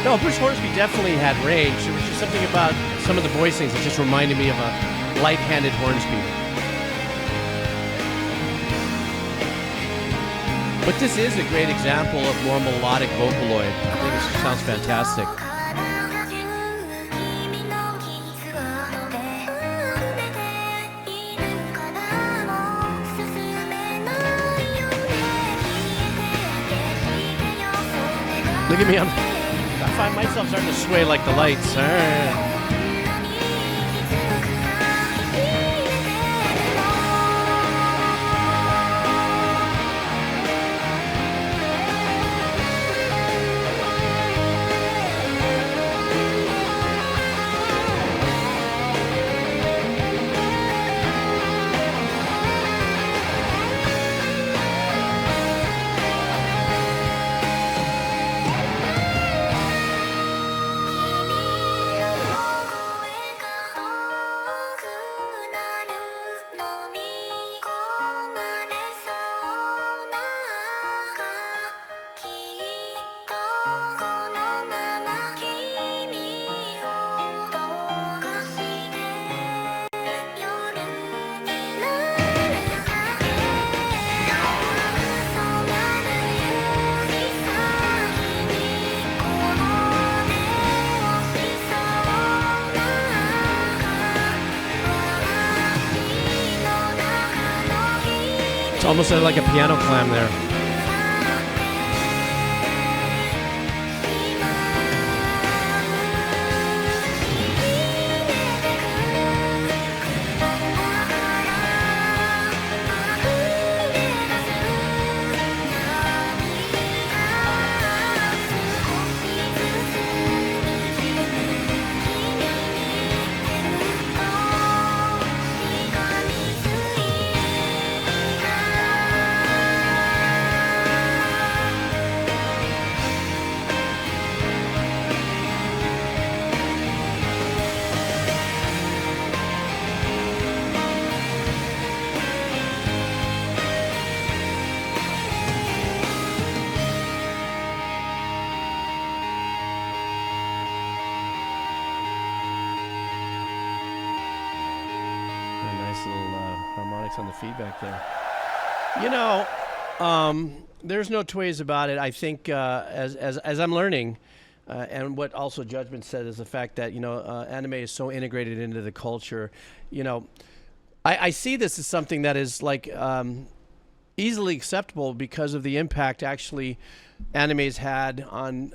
No, Bruce Hornsby definitely had range. There was just something about some of the voicings that just reminded me of a light-handed Hornsby. But this is a great example of more melodic Vocaloid. I think it sounds fantastic. Look at me, I find myself starting to sway like the lights. Almost like a piano clam there. On the feedback there. You know, there's no two ways about it. I think as I'm learning, and what also Judgment said is the fact that, you know, anime is so integrated into the culture. You know, I see this as something that is like easily acceptable because of the impact actually anime's had on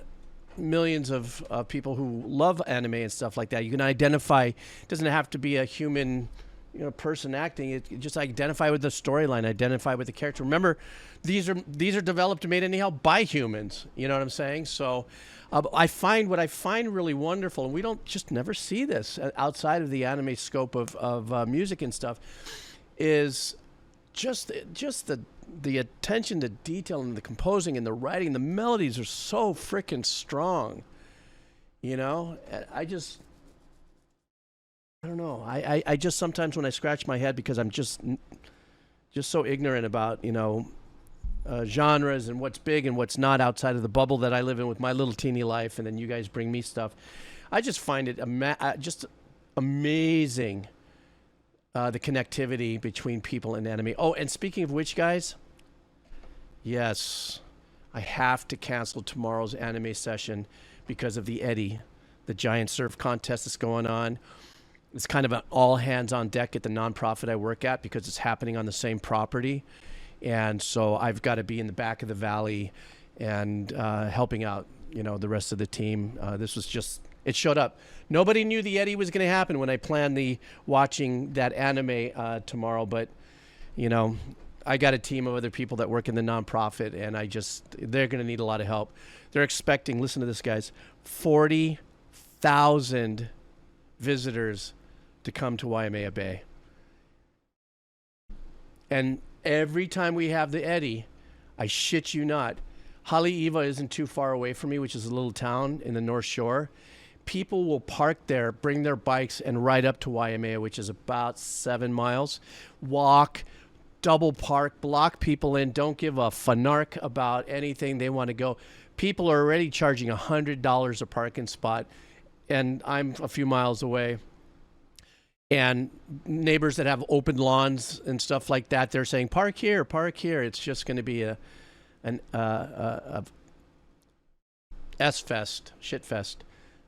millions of people who love anime and stuff like that. You can identify, it doesn't have to be a human, you know, person acting. It just identify with the storyline, identify with the character. Remember, these are developed and made anyhow by humans. You know what I'm saying? So I find really wonderful, and we don't just never see this outside of the anime scope of music and stuff, is just the attention to detail and the composing and the writing. The melodies are so freaking strong. You know, I don't know. I just sometimes when I scratch my head because I'm just so ignorant about, you know, genres and what's big and what's not outside of the bubble that I live in with my little teeny life, and then you guys bring me stuff. I just find it just amazing, the connectivity between people and anime. Oh, and speaking of which, guys, yes, I have to cancel tomorrow's anime session because of the Eddy, the giant surf contest that's going on. It's kind of an all hands on deck at the nonprofit I work at because it's happening on the same property. And so I've got to be in the back of the valley and helping out, you know, the rest of the team. This was just It showed up. Nobody knew the Yeti was going to happen when I planned the watching that anime tomorrow, but you know, I got a team of other people that work in the nonprofit, and they're going to need a lot of help. They're expecting, listen to this, guys, 40,000 visitors to come to Waimea Bay. And every time we have the Yeti, I shit you not, Haleiwa isn't too far away from me, which is a little town in the North Shore. People will park there, bring their bikes, and ride up to Waimea, which is about 7 miles. Walk, double park, block people in, don't give a fanark about anything. They want to go. People are already charging $100 a parking spot, and I'm a few miles away. And neighbors that have open lawns and stuff like that, they're saying, park here, park here. It's just going to be an S-fest, shit-fest.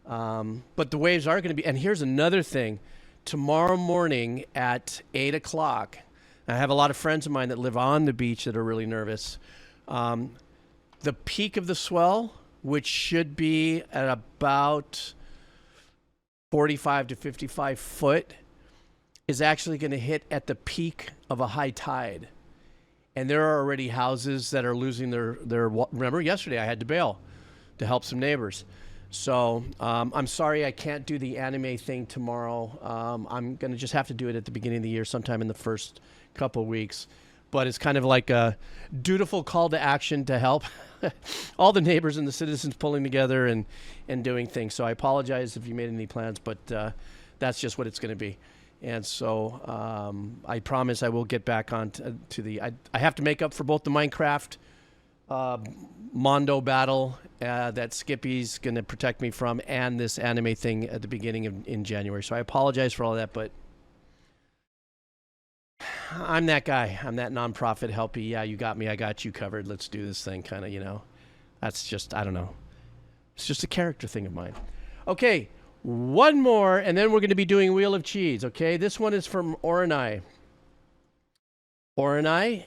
But the waves are going to be, and here's another thing. Tomorrow morning at 8 o'clock, I have a lot of friends of mine that live on the beach that are really nervous. The peak of the swell, which should be at about 45 to 55 foot, is actually going to hit at the peak of a high tide. And there are already houses that are losing their remember yesterday I had to bail to help some neighbors. So I'm sorry I can't do the anime thing tomorrow. I'm going to just have to do it at the beginning of the year, sometime in the first couple of weeks. But it's kind of like a dutiful call to action to help all the neighbors and the citizens pulling together and doing things. So I apologize if you made any plans, but that's just what it's going to be. And so I promise I will get back on to the... I have to make up for both the Minecraft Mondo battle that Skippy's going to protect me from and this anime thing at the beginning in January. So I apologize for all that, but I'm that guy. I'm that nonprofit helpy. Yeah, you got me. I got you covered. Let's do this thing kind of, you know. That's just, I don't know. It's just a character thing of mine. Okay, one more, and then we're going to be doing Wheel of Cheese, okay? This one is from Oranai. Oranai,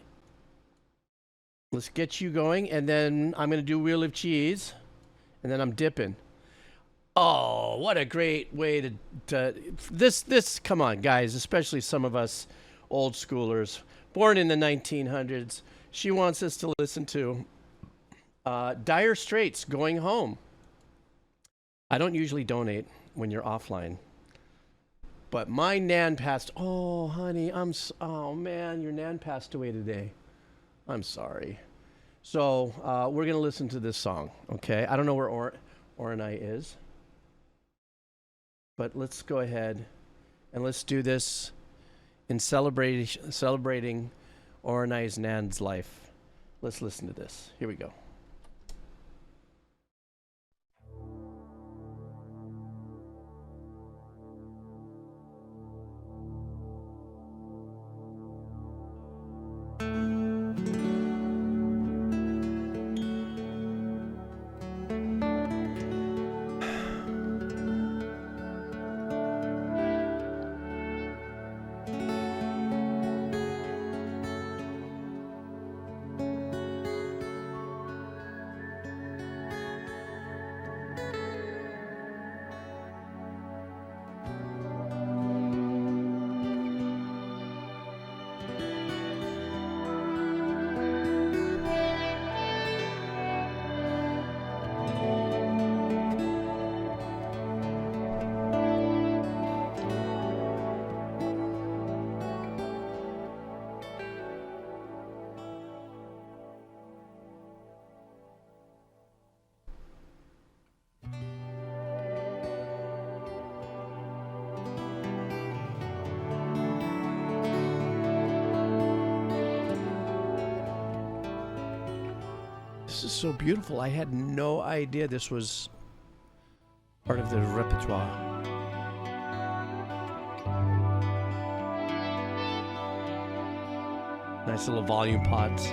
let's get you going, and then I'm going to do Wheel of Cheese, and then I'm dipping. Oh, what a great way to this, come on, guys, especially some of us old schoolers, born in the 1900s. She wants us to listen to Dire Straits, Going Home. I don't usually donate when you're offline, but my nan passed. Oh, honey, oh man, your nan passed away today. I'm sorry. So we're gonna listen to this song, okay? I don't know where Oranai is, but let's go ahead and let's do this in celebrating Oranai's nan's life. Let's listen to this. Here we go. This is so beautiful. I had no idea this was part of the repertoire. Nice little volume pods.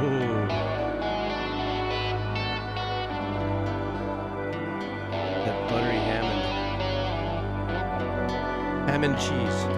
That buttery ham and cheese.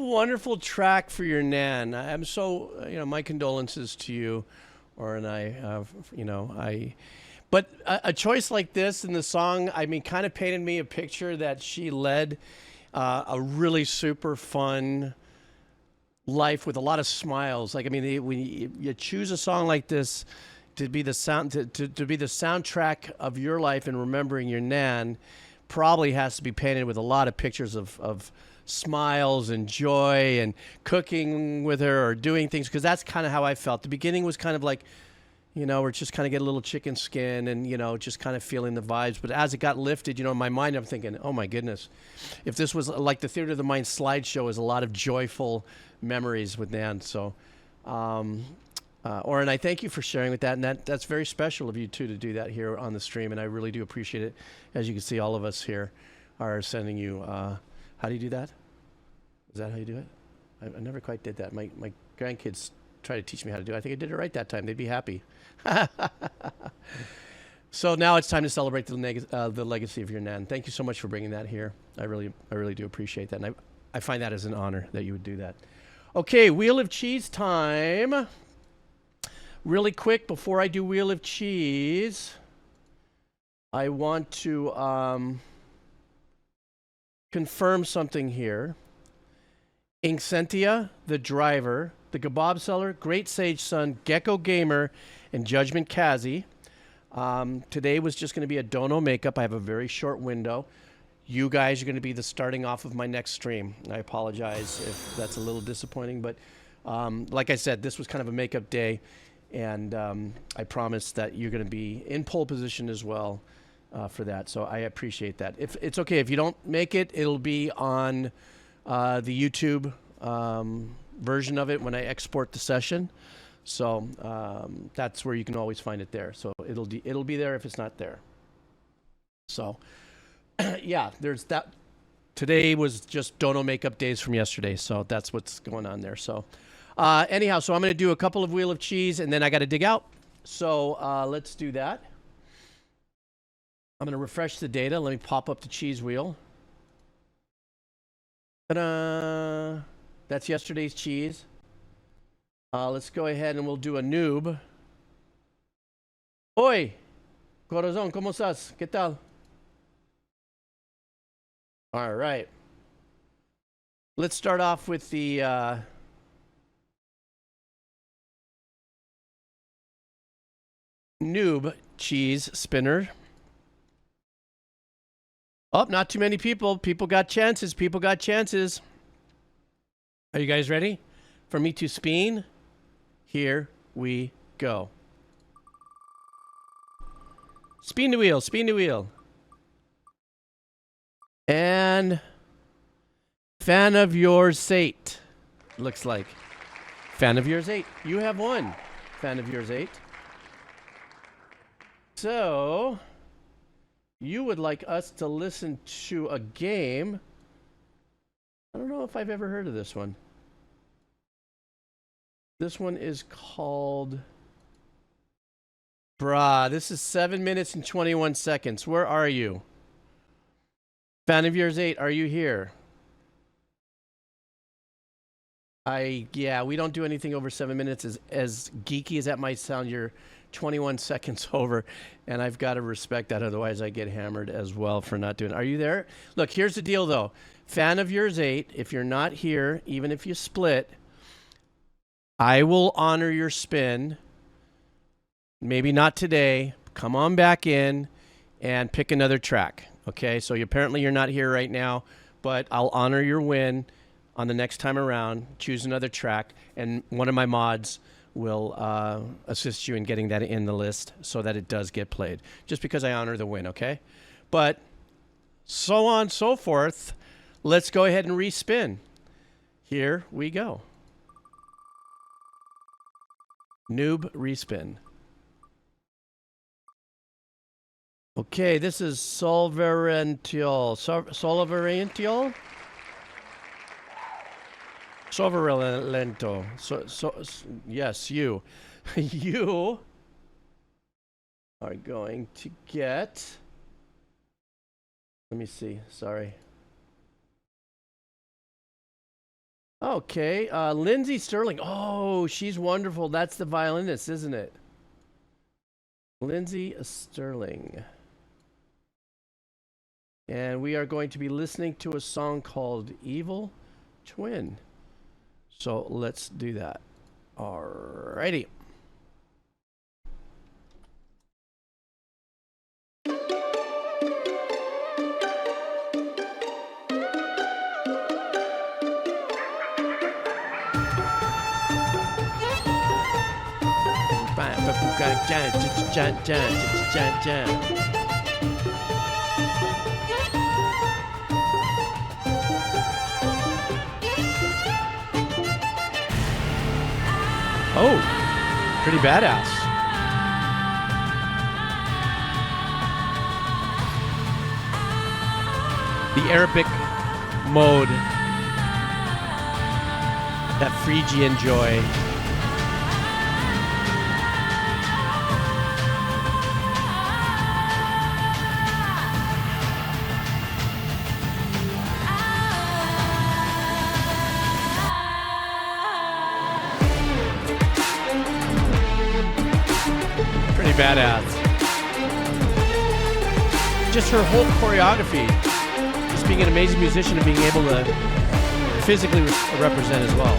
Wonderful track for your Nan. I'm so, my condolences to you, or and I, but a choice like this in the song, I mean, kind of painted me a picture that she led a really super fun life with a lot of smiles. Like, I mean, when you choose a song like this to be the to be the soundtrack of your life and remembering your Nan, probably has to be painted with a lot of pictures of smiles and joy and cooking with her or doing things, because that's kind of how I felt. The beginning was kind of like, we're just kind of get a little chicken skin and, just kind of feeling the vibes. But as it got lifted, in my mind, I'm thinking, oh my goodness, if this was like the Theater of the Mind slideshow, is a lot of joyful memories with Nan. So, Oren, I thank you for sharing with that. And that's very special of you too, to do that here on the stream. And I really do appreciate it. As you can see, all of us here are sending you, how do you do that? Is that how you do it? I never quite did that. My grandkids try to teach me how to do it. I think I did it right that time. They'd be happy. So now it's time to celebrate the legacy of your Nan. Thank you so much for bringing that here. I really do appreciate that. And I find that as an honor that you would do that. Okay, Wheel of Cheese time. Really quick, before I do Wheel of Cheese, I want to confirm something here. Inksentia, the driver, the kebab seller, Great Sage Son, Gecko Gamer, and Judgment Kazi. Today was just going to be a dono makeup. I have a very short window. You guys are going to be the starting off of my next stream. I apologize if that's a little disappointing, but like I said, this was kind of a makeup day, and I promise that you're going to be in pole position as well for that. So I appreciate that. If it's okay, if you don't make it, it'll be on the YouTube version of it when I export the session. So that's where you can always find it there. So it'll be there if it's not there. So yeah, there's that. Today was just dono makeup days from yesterday, so that's what's going on there. So Anyhow, so I'm going to do a couple of Wheel of Cheese, and then I got to dig out. So let's do that. I'm going to refresh the data. Let me pop up the cheese wheel. Ta-da! That's yesterday's cheese. Let's go ahead and we'll do a noob. Oi! Corazón, ¿cómo estás? ¿Qué tal? All right. Let's start off with the noob cheese spinner. Oh, not too many people. People got chances. People got chances. Are you guys ready for me to spin? Here we go. Spin the wheel. Spin the wheel. And fan of yours 8. Looks like. Fan of yours 8. You have won. Fan of yours 8. So, you would like us to listen to a game. I don't know if I've ever heard of this one. This one is called... Bruh, this is 7 minutes and 21 seconds. Where are you? Fan of yours 8, are you here? Yeah, we don't do anything over 7 minutes. As geeky as that might sound, you're 21 seconds over, and I've got to respect that, otherwise I get hammered as well for not doing it. Are you there? Look, here's the deal though. Fan of yours 8, if you're not here, even if you split, I will honor your spin. Maybe not today. Come on back in and pick another track. Okay, so apparently you're not here right now, but I'll honor your win on the next time around. Choose another track, and one of my mods will assist you in getting that in the list so that it does get played, just because I honor the win, okay? But so on and so forth. Let's go ahead and respin. Here we go. Noob respin. Okay, this is Solverential. Solverential? Soverelento. Yes, you. You are going to get... Let me see. Sorry. Okay, Lindsey Stirling. Oh, she's wonderful. That's the violinist, isn't it? Lindsey Stirling. And we are going to be listening to a song called Evil Twin. So let's do that. Alrighty. Oh, pretty badass. The Arabic mode, that Phrygian joy. Badass. Just her whole choreography, just being an amazing musician and being able to physically represent as well.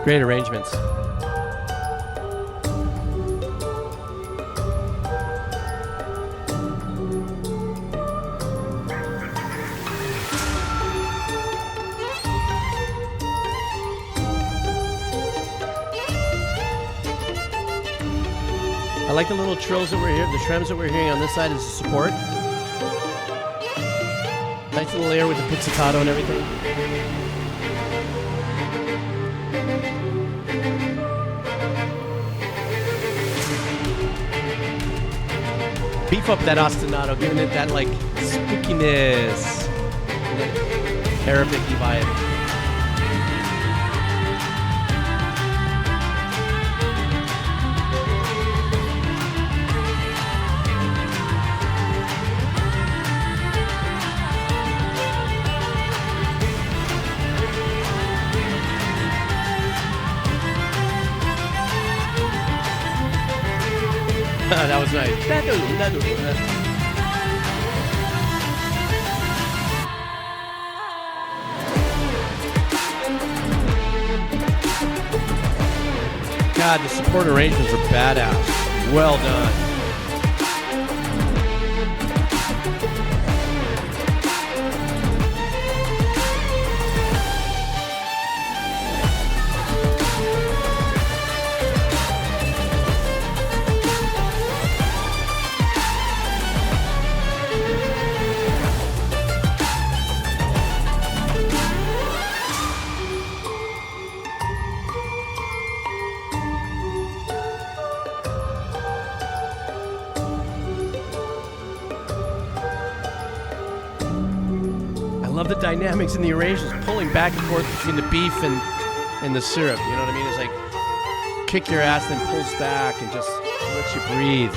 Great arrangements. I like the little trills that we're hearing, the trems that we're hearing on this side is support. Nice little layer with the pizzicato and everything. Beef up that ostinato, giving it that like cookiness. Arabic vibe. That was nice. God, the support arrangements are badass. Well done. The dynamics in the arrangements, pulling back and forth between the beef and the syrup. You know what I mean? It's like kick your ass, then pulls back and just lets you breathe.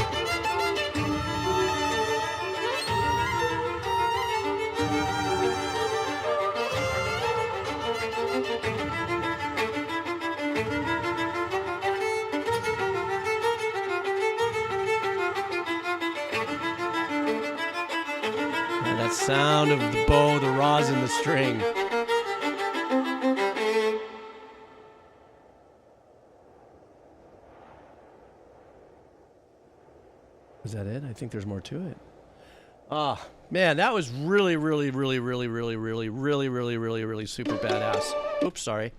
Sound of the bow, the rosin, the string. Is that it? I think there's more to it. Ah, man, that was really super badass. Oops, sorry.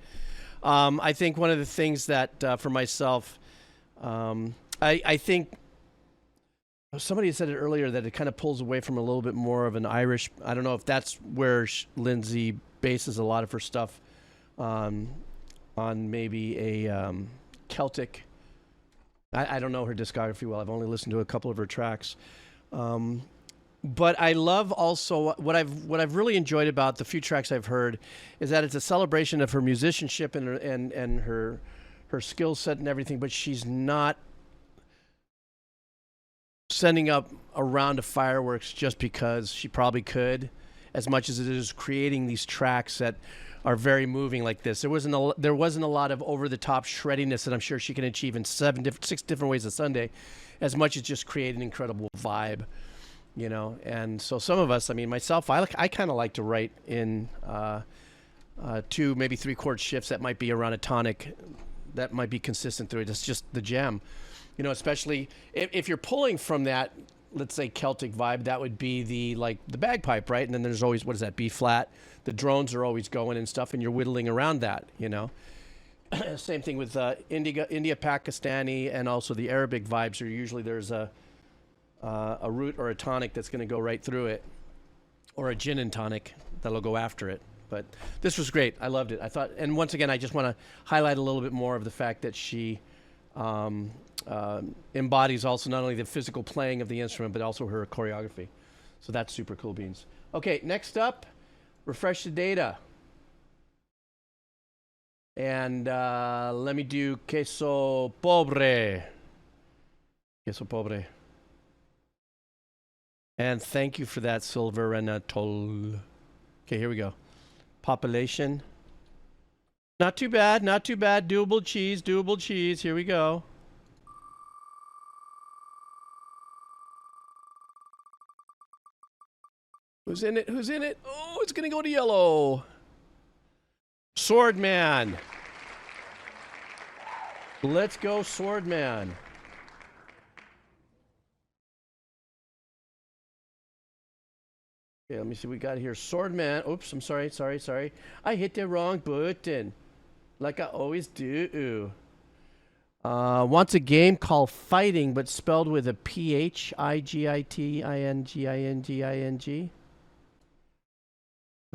I think one of the things that for myself, I think somebody said it earlier that it kind of pulls away from a little bit more of an Irish. I don't know if that's where Lindsey bases a lot of her stuff on maybe a Celtic. I don't know her discography well. I've only listened to a couple of her tracks. But I love also what I've really enjoyed about the few tracks I've heard is that it's a celebration of her musicianship and her skill set and everything, but she's not sending up a round of fireworks just because she probably could, as much as it is creating these tracks that are very moving like this. There wasn't a lot of over-the-top shreddiness that I'm sure she can achieve in 6 different ways a Sunday, as much as just create an incredible vibe, you know. And so some of us, I mean, myself, I kind of like to write in 2, maybe 3 chord shifts that might be around a tonic, that might be consistent through it. It's just the jam. You know, especially if you're pulling from that, let's say Celtic vibe, that would be the bagpipe, right? And then there's always, what is that, B flat? The drones are always going and stuff, and you're whittling around that, you know. Same thing with India, Pakistani, and also the Arabic vibes are usually there's a root or a tonic that's going to go right through it, or a gin and tonic that'll go after it. But this was great. I loved it. I thought, and once again, I just want to highlight a little bit more of the fact that she embodies also not only the physical playing of the instrument, but also her choreography. So that's super cool beans. Okay, next up, refresh the data. And let me do queso pobre. Queso pobre. And thank you for that, Silverenatol. Okay, here we go. Population. Not too bad, not too bad. Doable cheese, doable cheese. Here we go. Who's in it? Who's in it? Oh, it's going to go to yellow. Swordman. Let's go, Swordman. Okay, let me see what we got here. Swordman. Oops, I'm sorry. I hit the wrong button. Like I always do. Wants a game called Phighting, but spelled with a Phighting.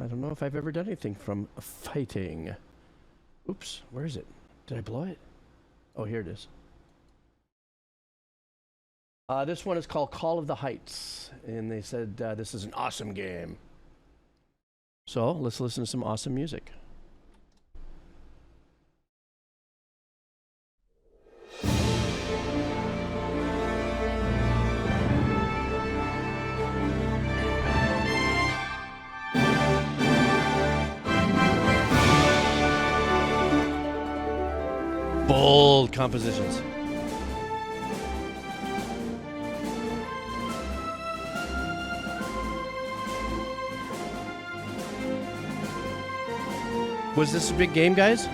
I don't know if I've ever done anything from Phighting. Oops, where is it? Did I blow it? Oh, here it is. This one is called Call of the Heights, and they said this is an awesome game. So let's listen to some awesome music. Bold compositions. Was this a big game, guys?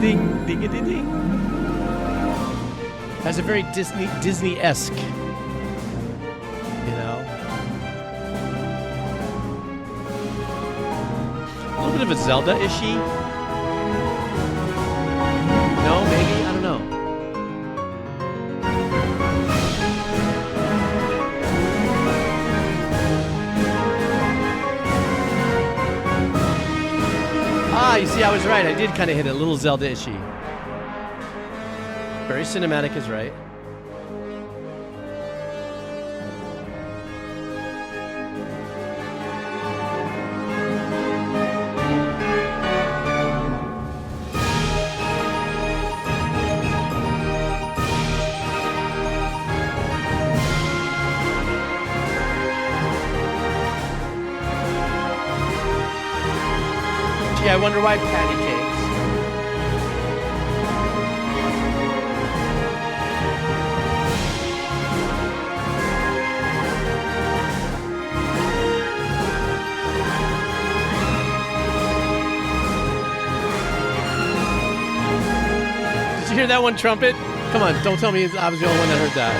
Ding, ding, ding, ding. Has a very Disney-esque, you know. A little bit of a Zelda-ishy. No, maybe, I don't know. Ah, you see, I was right. I did kind of hit it a little Zelda-ishy. Very cinematic is right. Gee, I wonder why patty cakes. Did you hear that one trumpet? Come on, don't tell me I was the only one that heard that.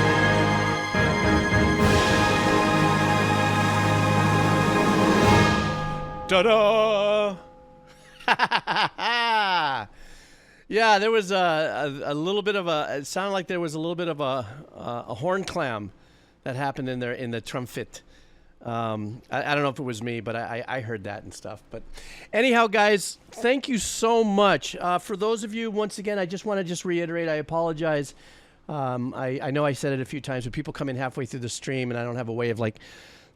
Ta-da! Yeah, there was a little bit of a. It sounded like there was a little bit of a horn clam that happened in there in the trumpet. I don't know if it was me, but I heard that and stuff. But anyhow, guys, thank you so much. For those of you, once again, I just want to reiterate, I apologize. I know I said it a few times, but people come in halfway through the stream, and I don't have a way of like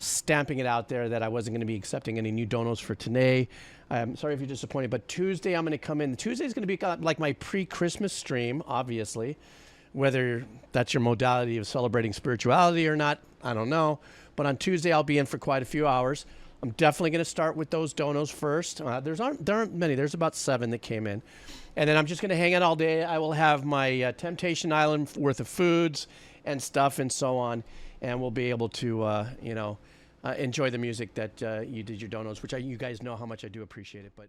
stamping it out there that I wasn't going to be accepting any new donos for today. I'm sorry if you're disappointed, but Tuesday I'm going to come in. Tuesday is going to be like my pre-Christmas stream, obviously. Whether that's your modality of celebrating spirituality or not, I don't know. But on Tuesday I'll be in for quite a few hours. I'm definitely going to start with those donos first. There aren't many. There's about 7 that came in. And then I'm just going to hang out all day. I will have my Temptation Island worth of foods and stuff and so on. And we'll be able to, enjoy the music that you did your donos, which you guys know how much I do appreciate it. But